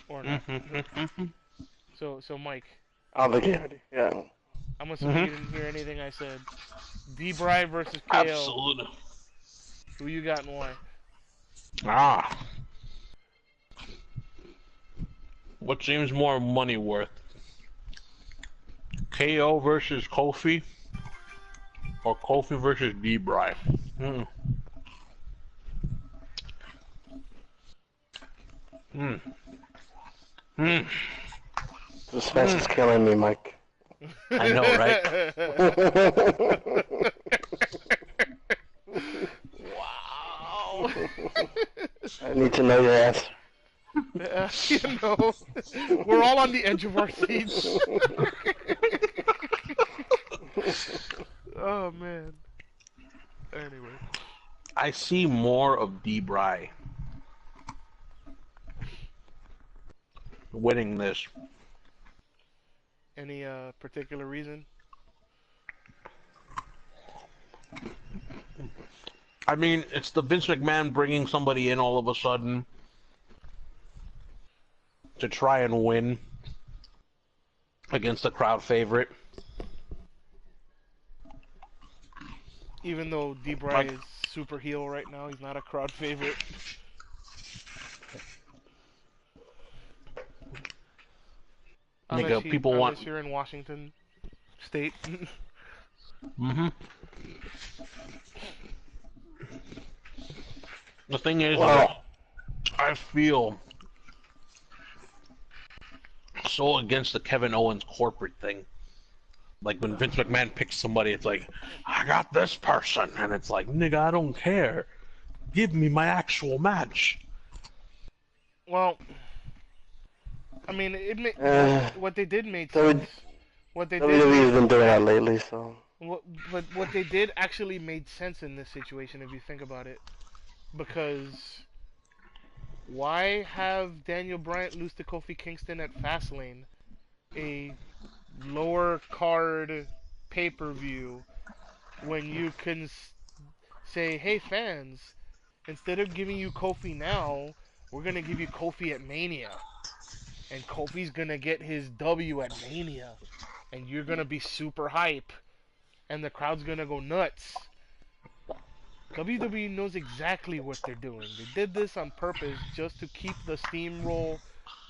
Or not? So Mike, On the candy. Yeah. I'm assuming you didn't hear anything I said. D. Bry versus KO. Absolutely. Who you got and why? Ah. What seems more money worth? KO versus Kofi, or Kofi versus D-Bry? Hmm. Hmm. Hmm. Suspense is killing me, Mike. I know, right? Wow. I need to know your answer. You know, we're all on the edge of our seats. Oh man. Anyway, I see more of D-Bry winning this. any particular reason? I mean, it's the Vince McMahon bringing somebody in all of a sudden to try and win against the crowd favorite. Even though D-Bry Like, is super heel right now, he's not a crowd favorite. nigga, people want. Unless you're in Washington State. Mm-hmm. The thing is, Well, I feel so against the Kevin Owens corporate thing. Like when Vince McMahon picks somebody, it's like, I got this person, and it's like, nigga, I don't care. Give me my actual match. Well, I mean, what they did made W- sense. What they did WWE's made been doing that lately, so. what they did actually made sense in this situation if you think about it. Because why have Daniel Bryan lose to Kofi Kingston at Fastlane, a lower card pay-per-view, when you can say, "Hey fans, instead of giving you Kofi now, we're gonna give you Kofi at Mania, and Kofi's gonna get his W at Mania, and you're gonna be super hype, and the crowd's gonna go nuts." WWE knows exactly what they're doing. They did this on purpose just to keep the steamroll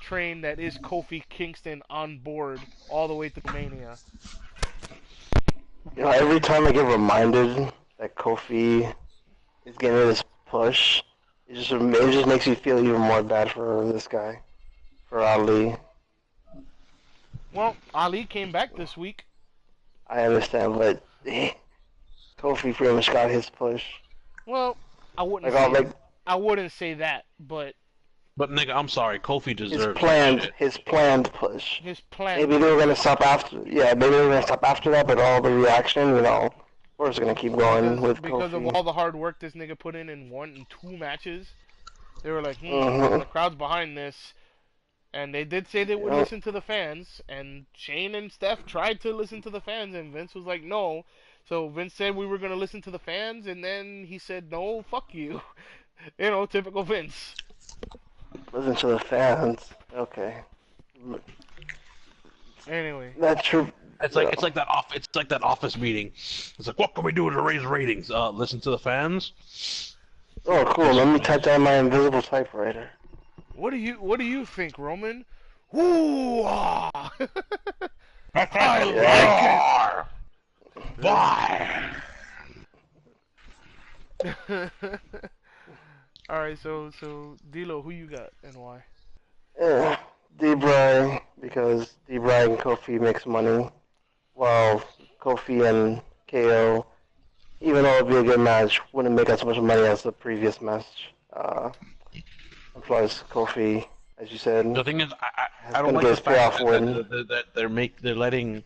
train that is Kofi Kingston on board all the way through Mania. You know, every time I get reminded that Kofi is getting this push, it just makes me feel even more bad for this guy, for Ali. Well, Ali came back this week. I understand, but Kofi pretty much got his push. Well, I wouldn't Like all say like I wouldn't say that, but But nigga, I'm sorry, Kofi deserves that shit. his planned push. his plan. Maybe they were gonna stop after. Yeah, maybe they were gonna stop after that, but all the reaction, we're just gonna keep going with Because of Kofi. all the hard work this nigga put in 1 and 2 matches, they were like, Mm-hmm. the crowd's behind this. And they did say they would Yep. listen to the fans, and Shane and Steph tried to listen to the fans, and Vince was like, no. So Vince said we were going to listen to the fans, and then he said, no, fuck you. You know, typical Vince. Listen to the fans. Okay. Anyway. That's true. It's like that office meeting. It's like, what can we do to raise ratings? Listen to the fans. Oh, cool. Let me type that on my invisible typewriter. What do you think, Roman? Ooh, ah. I Yeah. like it. Bye. All right, so D'Lo, who you got and why? Yeah. D-Bry, because D-Bry and Kofi makes money, while Kofi and KO, even though it'd be a good match, wouldn't make as much money as the previous match. And plus, Kofi, as you said, The thing is, has I don't gonna like get the his fact payoff win. that they're letting.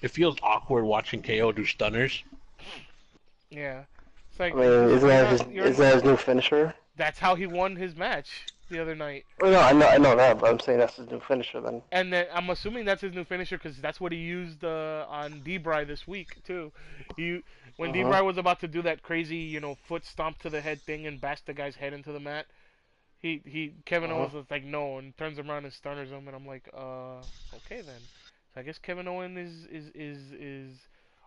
It feels awkward watching KO do stunners. Yeah, it's like I mean, isn't that his new finisher? that's how he won his match the other night. Oh no, I know that, but I'm saying that's his new finisher then. And then I'm assuming that's his new finisher because that's what he used on D-Bry this week too. When Uh-huh. D-Bry was about to do that crazy, foot stomp to the head thing and bash the guy's head into the mat, Kevin Uh-huh. Owens was like no and turns him around and stunners him and I'm like okay then. So I guess Kevin Owens is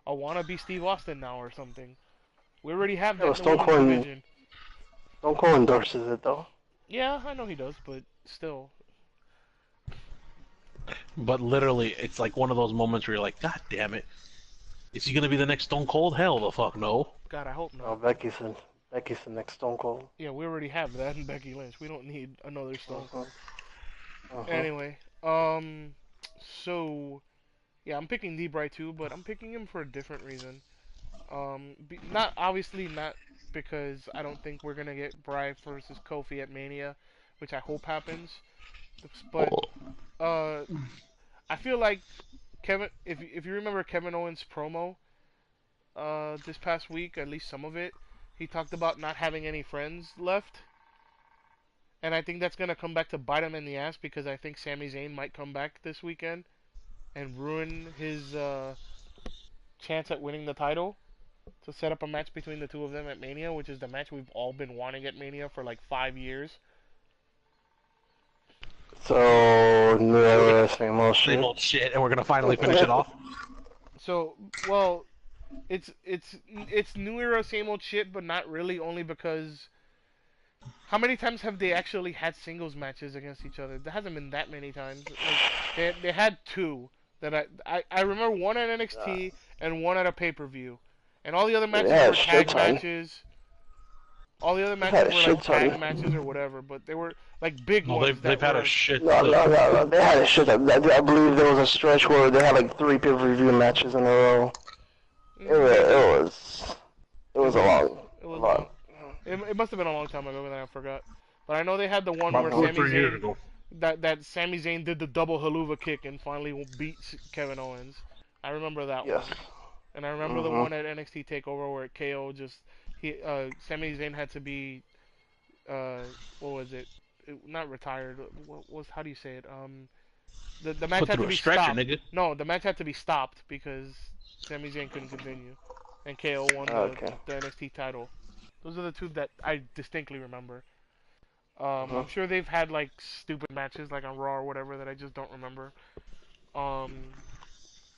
a wannabe Steve Austin now or something. We already have Yeah, that but in the women's division. Stone Cold endorses it though. Yeah, I know he does, but still. But literally, it's like one of those moments where you're like, God damn it. Is he gonna be the next Stone Cold? Hell the fuck no. God, I hope Oh, not. Becky's the next Stone Cold. Yeah, we already have that in Becky Lynch. We don't need another Stone Uh-huh. Cold. Uh-huh. Anyway, so yeah, I'm picking D-Bry too, but I'm picking him for a different reason. Not obviously not because I don't think we're gonna get Bry versus Kofi at Mania, which I hope happens. But uh, I feel like Kevin, if you remember Kevin Owens' promo this past week, at least some of it, he talked about not having any friends left, and I think that's gonna come back to bite him in the ass because I think Sami Zayn might come back this weekend and ruin his chance at winning the title to set up a match between the two of them at Mania, which is the match we've all been wanting at Mania for like 5 years. So, New Era, same old Same shit. old shit, and we're gonna finally finish it off. So, well, it's new era, same old shit, but not really. Only because how many times have they actually had singles matches against each other? There hasn't been that many times. Like they had two that I remember, one at NXT and one at a pay per view, and all the other They matches had a were shit tag ton. matches. All the other They had matches a were like shit tag ton. matches or whatever, but they were like big No, ones they've that had a were. shit. No, no, no, no. They had a shit ton. I believe there was a stretch where they had like 3 pay-per-view matches in a row. Maybe It it was a was long, it a was long. lot. It must have been a long time ago that I forgot. But I know they had the one About where two or Uh-huh. Sami 3 years Zayn ago. that Sami Zayn did the double haluva kick and finally beat Kevin Owens. I remember that Yes. one, and I remember the Mhm. one at NXT Takeover where KO just Sami Zayn had to be uh what was it? Not retired. What was, how do you say it? The match Put had through to a be stretcher, stopped. nigga. No, the match had to be stopped because Sami Zayn couldn't continue, and KO won Okay. the NXT title. Those are the two that I distinctly remember. Mhm. I'm sure they've had like stupid matches like on Raw or whatever that I just don't remember. Um,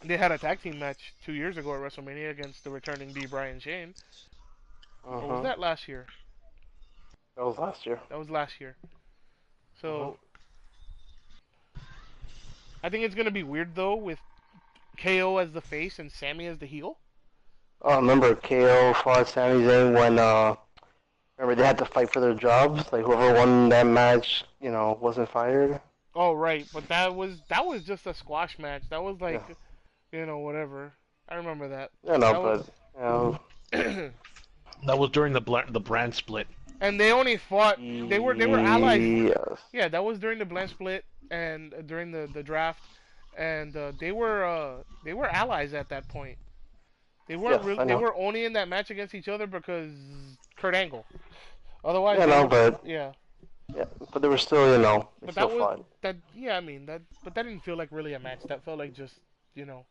they had a tag team match 2 years ago at WrestleMania against the returning D. Bryan Shane, or was Mhm. that last year? That was last year. That was last year. Mhm. So I think it's gonna be weird though with KO as the face and Sammy as the heel. Oh, remember KO fought Sami Zayn when remember they had to fight for their jobs. Like whoever won that match, wasn't fired. Oh right, but that was just a squash match. That was Yeah. like whatever. I remember that. Yeah, no, That but That was during the brand split. and they only fought. They were allies. yes. Yeah, that was during the Blanche split and during the draft, and they were allies at that point. They weren't Yes, really. I They know. were only in that match against each other because Kurt Angle. Otherwise, Yeah, they no, were. but Yeah, yeah, but they were still, they but still that was fought. that. Yeah, I mean that. But that didn't feel like really a match. That felt like just you know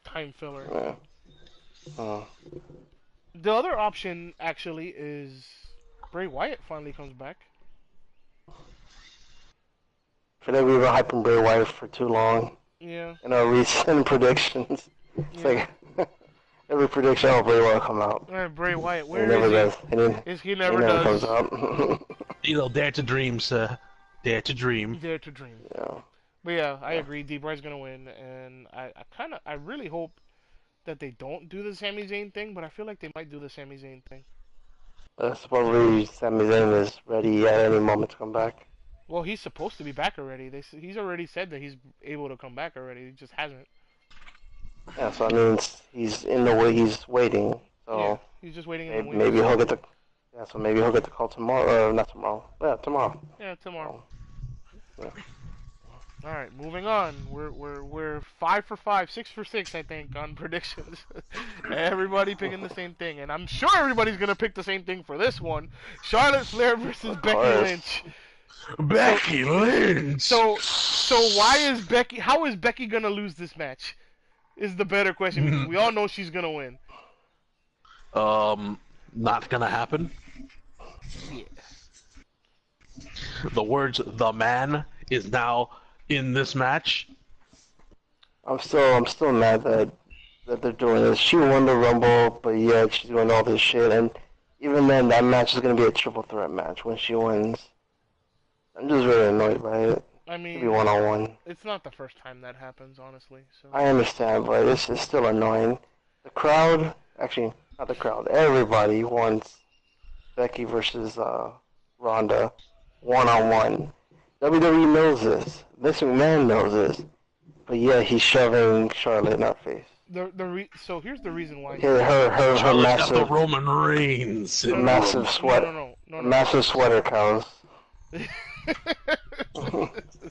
time filler. Yeah. Uh, The other option actually is Bray Wyatt finally comes back. I feel like we've been hyping Bray Wyatt for too long Yeah, in our recent predictions. It's yeah. like every prediction, oh, Bray Wyatt come out. Bray Wyatt, And he where is never he? does. And He he never never comes does. out. You know, dare to dream, sir. Dare to dream. Dare to dream. yeah. But yeah, I Yeah. agree. D-Bry's gonna win, and I really hope that they don't do the Sami Zayn thing, but I feel like they might do the Sami Zayn thing. Supposedly Sami Zayn is ready at any moment to come back. Well, he's supposed to be back already. He's already said that he's able to come back already. He just hasn't. Yeah, so I mean, he's in the way he's waiting. Yeah, So he's just waiting in the maybe wings. he'll get the yeah. So maybe he'll get the call tomorrow. Not tomorrow. Yeah, tomorrow. Yeah, tomorrow. So, yeah. All right, moving on. We're 5 for 5, 6 for 6, I think, on predictions. Everybody picking the same thing, and I'm sure everybody's gonna pick the same thing for this one: Charlotte Flair versus Of Becky course. Lynch. Becky Lynch. So why is Becky? How is Becky gonna lose this match? Is the better question because we all know she's gonna win. Not gonna happen. Yeah. The words "the man" is now in this match. I'm still mad that they're doing this. She won the Rumble, but yet she's doing all this shit. And even then, that match is gonna be a triple threat match when she wins. I'm just really annoyed by it. I Should be mean, 1-on-1. it's not the first time that happens, honestly. So I understand, but this is still annoying. The crowd, actually, not the crowd, everybody wants Becky versus Ronda 1-on-1. WWE knows this. Vince McMahon knows this. But yeah, he's shoving Charlotte in our face. so here's the reason why he Her, does her, it. her, her Charlotte's got the massive, Roman Reigns her No, no, no, massive syndrome. no, sweat, no, no, no, her no, no. massive sweater cows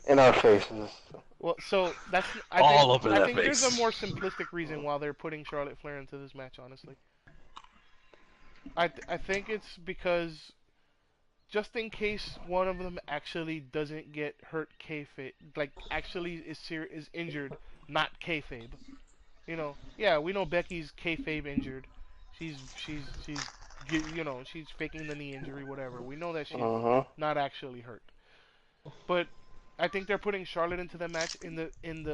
in our faces. Well, so that's All over I that think there's a face. more simplistic reason why they're putting Charlotte Flair into this match. Honestly, I think it's because just in case one of them actually doesn't get hurt kayfabe, like actually is injured, not kayfabe. Yeah, we know Becky's kayfabe injured. She's faking the knee injury, whatever. We know that she's Uh-huh. not actually hurt. But I think they're putting Charlotte into the match in the event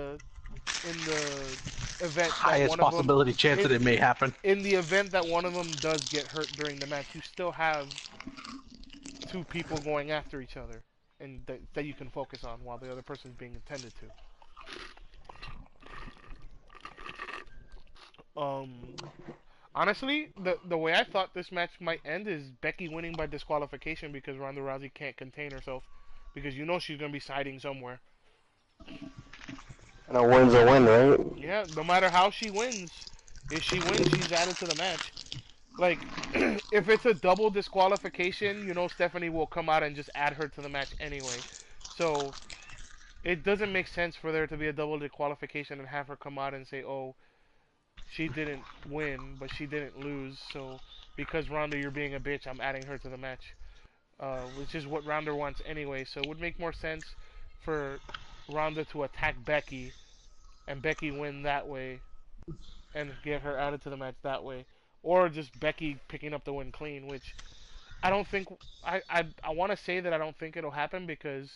that Highest one of them possibility chance in that it may happen. in the event that one of them does get hurt during the match, you still have two people going after each other, and that you can focus on while the other person's being attended to. Honestly, the way I thought this match might end is Becky winning by disqualification because Ronda Rousey can't contain herself because she's gonna be siding somewhere. And a win's a win, right? Yeah, no matter how she wins, if she wins, she's added to the match. Like, if it's a double disqualification, Stephanie will come out and just add her to the match anyway. So, it doesn't make sense for there to be a double disqualification and have her come out and say, oh, she didn't win, but she didn't lose. So, because Ronda, you're being a bitch, I'm adding her to the match. Which is what Ronda wants anyway. So, it would make more sense for Ronda to attack Becky and Becky win that way and get her added to the match that way, or just Becky picking up the win clean, which I don't think I want to say that I don't think it'll happen because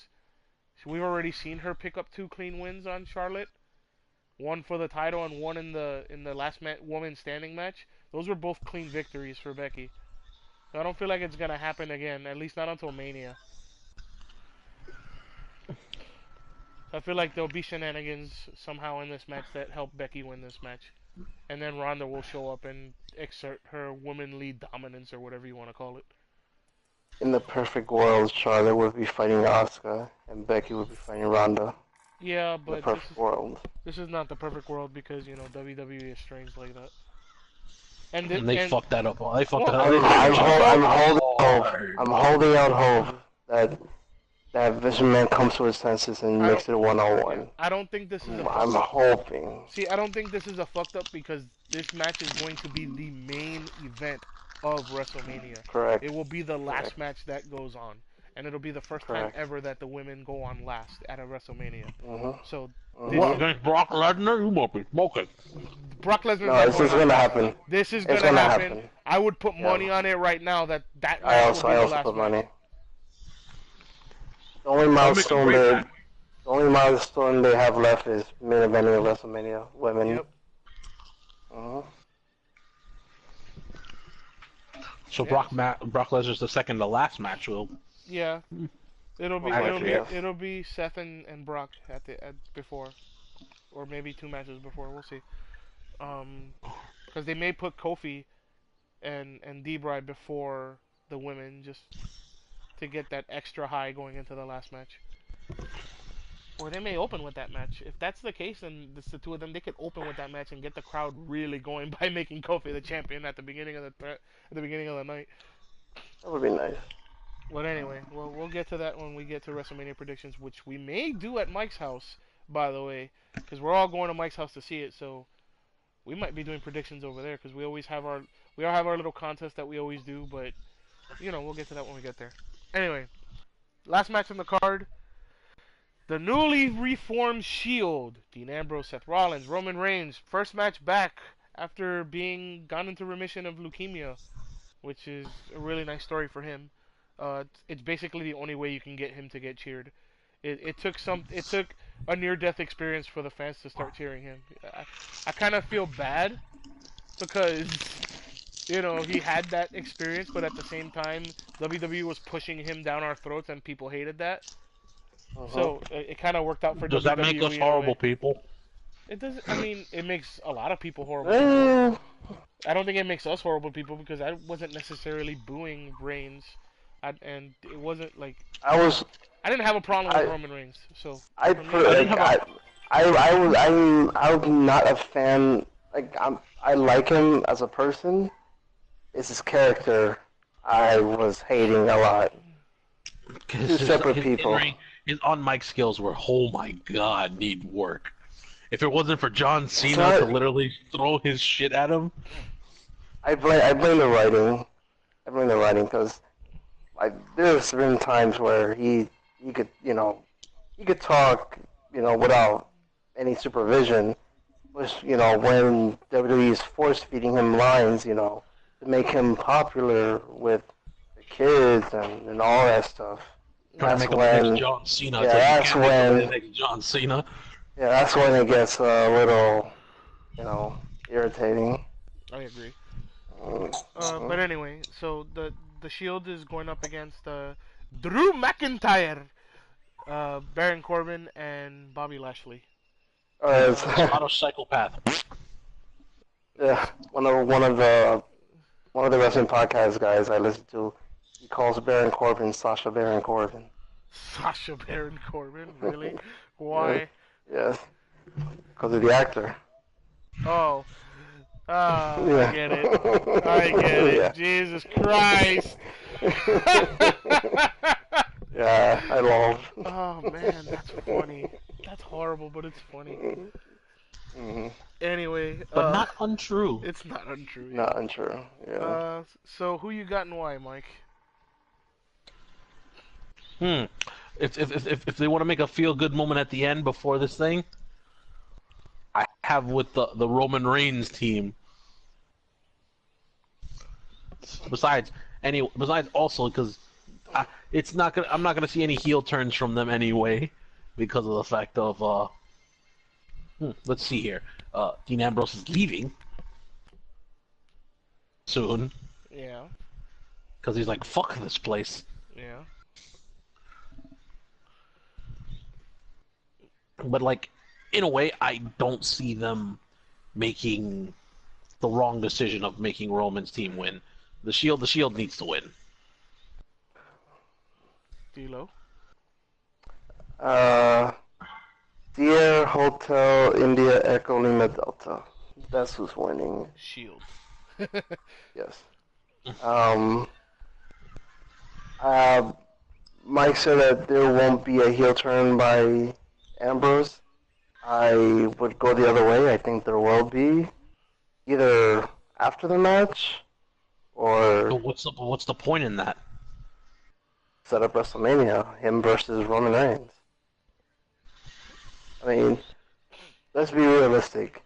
we've already seen her pick up two clean wins on Charlotte, one for the title and one in the last woman standing match. Those were both clean victories for Becky. So I don't feel like it's gonna happen again, at least not until Mania. I feel like there'll be shenanigans somehow in this match that help Becky win this match. And then Ronda will show up and exert her womanly dominance or whatever you want to call it. In the perfect world, Charlotte would be fighting Asuka, and Becky would be fighting Ronda. Yeah, In the but perfect world. this is not the perfect world because WWE is strange like that. And And they fucked that up. They fucked well, that I'm holding out hope that Vince McMahon comes to his senses and makes it a one-on-one. I don't think this is a I'm hoping. See, I don't think this is a fucked up because this match is going to be the main event of WrestleMania. Correct. It will be the last Correct. match that goes on, and it'll be the first Correct. time ever that the women go on last at a WrestleMania. So What, against Brock Lesnar? You must be smoking. Brock Lesnar. No, this is gonna happen. This is It's gonna gonna happen. happen. I would put Yeah. money on it right now that I match will be the also last put match. money. The only milestone they have left is main eventing of WrestleMania women. Yep. So Yeah. Brock Lesnar's the second to last match. Will Yeah. It'll be Well, actually, yes. it'll be Seth and Brock at before, or maybe two matches before. We'll see. Because they may put Kofi and D-Bry before the women just to get that extra high going into the last match. Or they may open with that match. If that's the case, then it's the two of them. They could open with that match and get the crowd really going by making Kofi the champion at the beginning of the night. That would be nice. But anyway, we'll get to that when we get to WrestleMania predictions, which we may do at Mike's house, by the way, because we're all going to Mike's house to see it. So we might be doing predictions over there because we all have our little contest that we always do. But we'll get to that when we get there. Anyway, last match on the card. The newly reformed Shield, Dean Ambrose, Seth Rollins, Roman Reigns, first match back after being gone into remission of leukemia, which is a really nice story for him. It's basically the only way you can get him to get cheered. It took a near-death experience for the fans to start cheering him. I kind of feel bad because he had that experience, but at the same time, WWE was pushing him down our throats, and people hated that. Uh-huh. So it kind of worked out for Does that make us WWE in a horrible way. people? It doesn't. I mean, it makes a lot of people horrible people. Eh, I don't think it makes us horrible people because I wasn't necessarily booing Reigns, and it wasn't like I was I didn't have a problem with I Roman Reigns. So I for me, put it I was didn't like have okay. a. I'm not a fan. Like I like him as a person. It's his character I was hating a lot. Two separate His people. in-ring, his on-mic skills were, oh my god, need work. If it wasn't for John It's Cena to not. literally throw his shit at him, I blame the writing. I blame the writing because there's been times where he could he could talk without any supervision. Was when WWE is force feeding him lines to make him popular with the kids and all that stuff. trying to That's make him the next when John Cena. It's yeah like you that's can't make somebody the when next John Cena. yeah that's when it gets a little irritating. I agree. Mm-hmm. But anyway, so the Shield is going up against Drew McIntyre, Baron Corbin, and Bobby Lashley. It's, Uh, Desperado psychopath. yeah, one of the wrestling podcast guys I listen to, he calls Baron Corbin Sasha Baron Corbin. Sasha Baron Corbin, really? Yeah, Why? yes, because of the actor. Oh, I Yeah. get it. I get it. Yeah. Jesus Christ. Yeah, I love. Oh man, that's funny. That's horrible, but it's funny. Mm-hmm. Anyway, But not untrue. it's not untrue. Yeah. Not untrue. Yeah. So who you got and why, Mike? Hmm. If they want to make a feel good moment at the end before this thing, I have with the Roman Reigns team. Besides also because it's not gonna I'm not gonna see any heel turns from them anyway because of the fact of let's see here. Dean Ambrose is leaving soon Yeah. because he's like, fuck this place. Yeah. But like, in a way, I don't see them making the wrong decision of making Roman's team win. The Shield needs to win. D'Lo. Uh, Dear Hotel India Echo Lima Delta. That's who's winning. Shield. Yes. Um. Uh, Mike said that there won't be a heel turn by Ambrose. I would go the other way. I think there will be, either after the match or But what's the point in that? set up WrestleMania, him versus Roman Reigns. I mean, let's be realistic.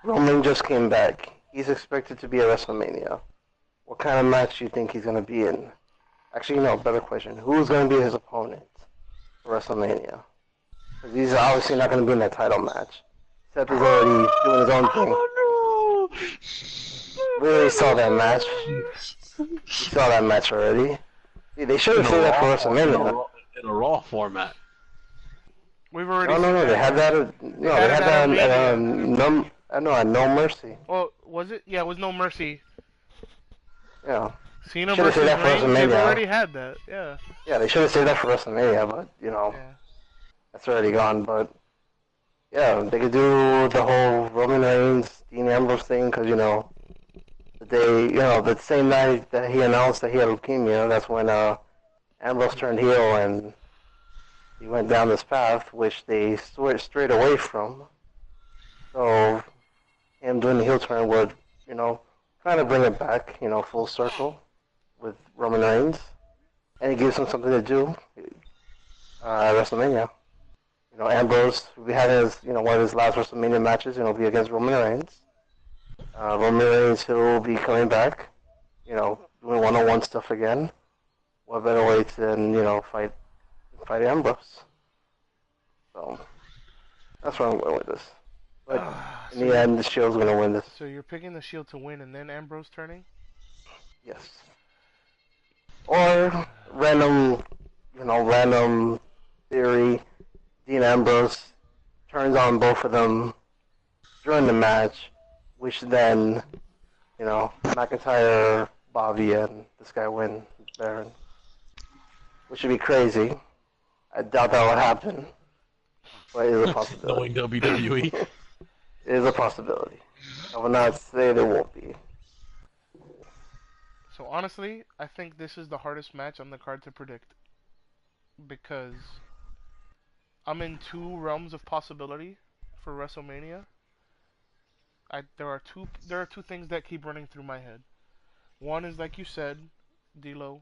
Roman just came back. He's expected to be at WrestleMania. What kind of match do you think he's going to be in? Actually, no, better question. Who's going to be his opponent for WrestleMania? Because he's obviously not going to be in that title match. Seth is already doing his own thing. Oh We already saw that match. We saw that match already. See, they should no! have saved that for WrestleMania. In a Raw format. We've already No, no, seen no. They had that. No, they had that. At No Mercy. Oh, was it? Yeah, it was No Mercy. Yeah. Cena Should've versus saved that for Reigns. They've WrestleMania. already had that. Yeah. Yeah, they should have saved that for WrestleMania, but Yeah. that's already gone. But yeah, they could do the whole Roman Reigns, Dean Ambrose thing, because the same night that he announced that he had leukemia, that's when Ambrose turned heel and he went down this path, which they strayed away from. So him doing the heel turn would, kind of bring it back, full circle with Roman Reigns, and it gives him something to do at WrestleMania. Ambrose, we had one of his last WrestleMania matches, be against Roman Reigns. Roman Reigns will be coming back, doing one-on-one stuff again. What better way to, fight Ambrose? So that's where I'm going with this. But in the end, the Shield's going to win this. So you're picking the Shield to win, and then Ambrose turning? Yes. Or random theory, Dean Ambrose turns on both of them during the match, which then, McIntyre, Bobby, and this guy win, Baron, which would be crazy. I doubt that would happen, but it is a Knowing possibility. WWE. It is a possibility. I will not say there won't be. So honestly, I think this is the hardest match on the card to predict because I'm in two realms of possibility for WrestleMania. There are two things that keep running through my head. One is like you said, D'Lo,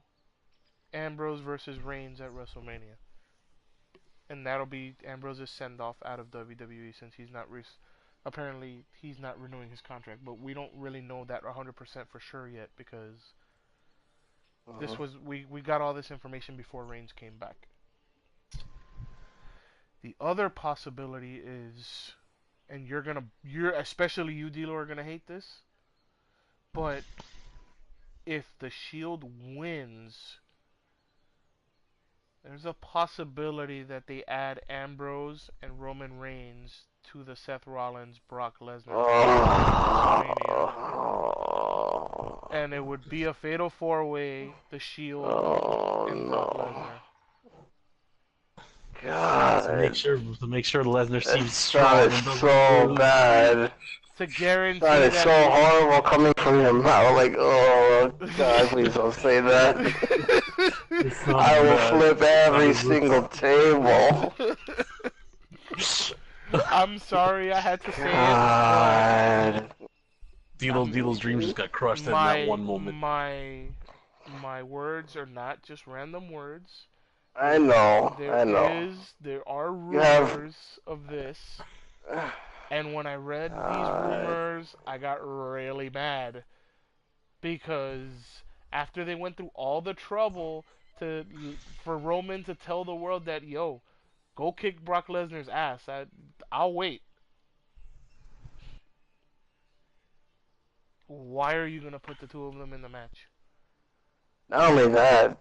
Ambrose versus Reigns at WrestleMania, and that'll be Ambrose's send off out of WWE since apparently he's not renewing his contract. But we don't really know that 100% for sure yet because this Mhm. was we got all this information before Reigns came back. The other possibility is, and you're especially you, D'Lo, are gonna hate this, but if the Shield wins, there's a possibility that they add Ambrose and Roman Reigns to the Seth Rollins Brock Lesnar tag team at WrestleMania. Oh, And it would be a fatal four way, the Shield oh and Brock no. Lesnar. To make God. sure to make sure Lesnar That seems strong sounded and doesn't so lose. bad. To guarantee Sounded that so horrible coming from your mouth. Like, oh God, please don't say that. It I sounded will bad. flip every single table. I'm sorry I had to say it, but God. Dealo's dreams just got crushed in that my one moment. my my words are not just random words. I know, There I know. is there are You have. rumors of this, and when I read these God. rumors, I got really mad because after they went through all the trouble for Roman to tell the world that yo, go kick Brock Lesnar's ass. I'll wait. Why are you gonna put the two of them in the match? Not only that,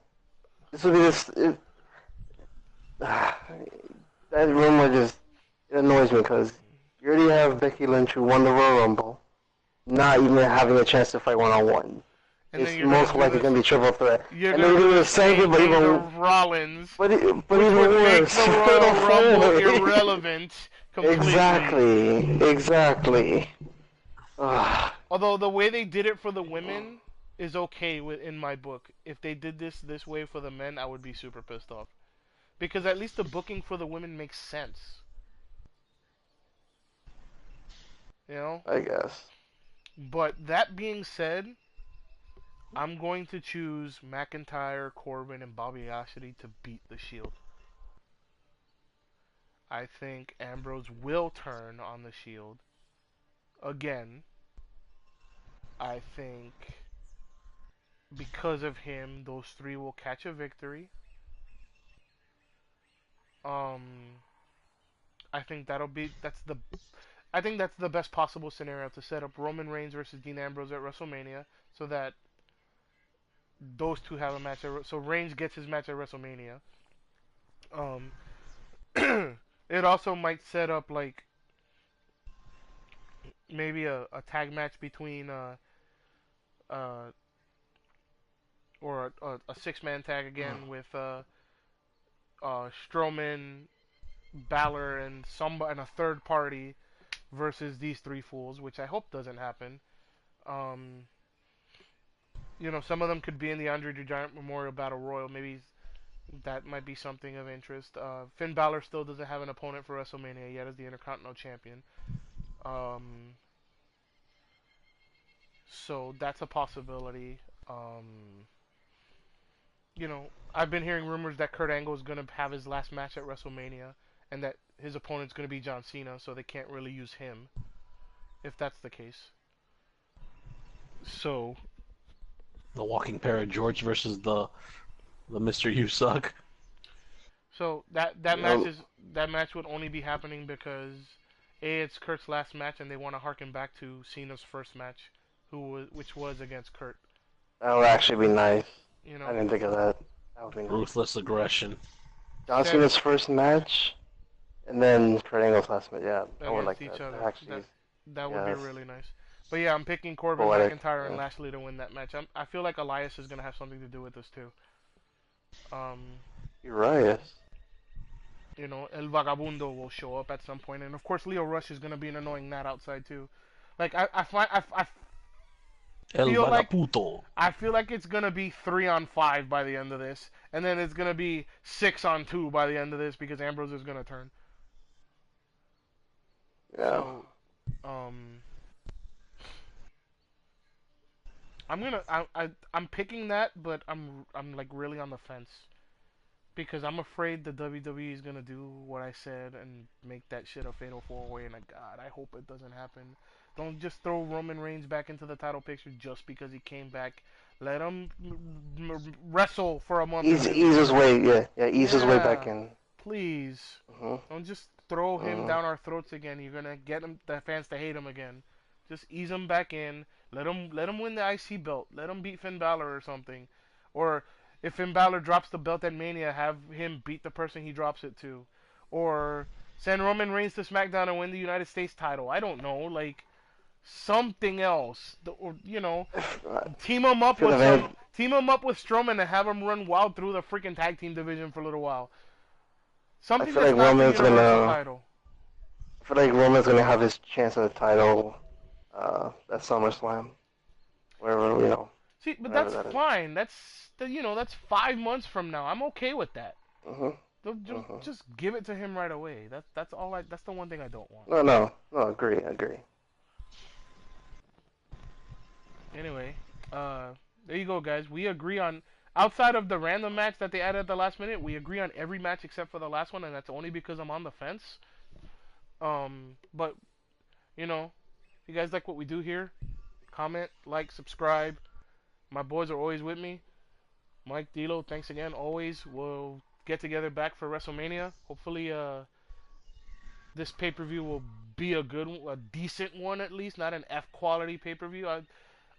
this will be this. That rumor just it annoys me because you already have Becky Lynch who won the Royal Rumble, not even having a chance to fight one on one. And then It's you're gonna most do likely this. gonna be triple threat, You're and then gonna we do do the the same thing, same but thing to even Rollins, but which even would make worse, the Royal fatal Rumble four. irrelevant completely. Exactly. Ugh. Although the way they did it for the women is okay in my book. If they did this way for the men, I would be super pissed off because at least the booking for the women makes sense. You know. I guess. But that being said, I'm going to choose McIntyre, Corbin, and Bobby Lashley to beat the Shield. I think Ambrose will turn on the Shield again. I think because of him, those three will catch a victory. Um, I think that's the best possible scenario to set up Roman Reigns versus Dean Ambrose at WrestleMania, so that those two have a match. So Reigns gets his match at WrestleMania. Um, it also might set up like maybe a tag match between uh or a 6-man tag again with Strowman, Balor, and a third party versus these three fools, which I hope doesn't happen. Um, some of them could be in the Andre the Giant Memorial Battle Royal. Maybe that might be something of interest. Finn Balor still doesn't have an opponent for WrestleMania yet as the Intercontinental Champion. Um, so that's a possibility. I've been hearing rumors that Kurt Angle is going to have his last match at WrestleMania and that his opponent's going to be John Cena, so they can't really use him if that's the case. So, The walking pair of George versus the Mr. You Suck. so that match Yep. is that match would only be happening because it's Kurt's last match and they want to harken back to Cena's first match, which was against Kurt. That would actually be nice. You I know, didn't think of that. That would be nice. Ruthless aggression. John Seb Cena's first match, and then Kurt Angle's last match. Yeah, I would against like each that. other. That actually, That would be yes, really nice. But yeah, I'm picking Corbin poetic. McIntyre and Yeah. Lashley to win that match. I feel like Elias is gonna have something to do with this too. You're right. El Vagabundo will show up at some point, and of course Leo Rush is gonna be an annoying gnat outside too. Like I El feel like Vagaputo. I feel like it's gonna be 3-on-5 by the end of this, and then it's gonna be 6-on-2 by the end of this because Ambrose is gonna turn. Yeah. So, I'm picking that, but I'm like really on the fence because I'm afraid the WWE is gonna do what I said and make that shit a fatal 4-way. And God, I hope it doesn't happen. Don't just throw Roman Reigns back into the title picture just because he came back. Let him wrestle for a month. Ease his way. Yeah. Ease his way back Yeah, in. please. Mhm. Don't just throw him Mhm. down our throats again. You're gonna get the fans to hate him again. Just ease him back in. Let him win the IC belt. Let him beat Finn Balor or something. Or if Finn Balor drops the belt at Mania, have him beat the person he drops it to. Or send Roman Reigns to SmackDown and win the United States title. I don't know, like something else. Or I team him up feel with like Strowman and have him run wild through the freaking tag team division for a little while. I Something feel that's like not the Roman's Universal gonna. title. I feel like Roman's gonna have his chance at the title. At SummerSlam, wherever See, but wherever that's that is. fine. That's 5 months from now. I'm okay with that. Mhm. Just, Mhm. just give it to him right away. That's all. That's the one thing I don't want. No. Agree. Anyway, there you go, guys. We agree on outside of the random match that they added at the last minute. We agree on every match except for the last one, and that's only because I'm on the fence. But if you guys like what we do here, comment, like, subscribe. My boys are always with me. Mike, D'Lo, thanks again. Always, we'll get together back for WrestleMania. Hopefully, this pay per view will be a decent one at least, not an F quality pay per view.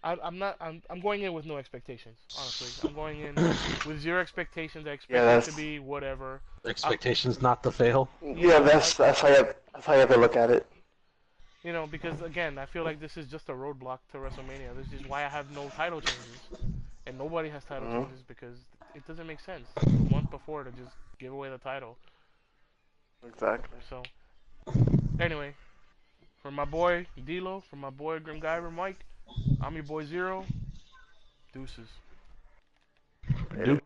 I'm not. I'm going in with no expectations. Honestly, I'm going in with zero expectations. I Yeah, expect it to be whatever. Expectations not to fail. yeah. That's how you have to look at it. Because again, I feel like this is just a roadblock to WrestleMania. This is why I have no title changes, and nobody has title Mhm. changes because it doesn't make sense a month before to just give away the title. Exactly. So anyway, for my boy D'Lo, for my boy Grim Guyver Mike, I'm your boy Zero. Deuces. Later.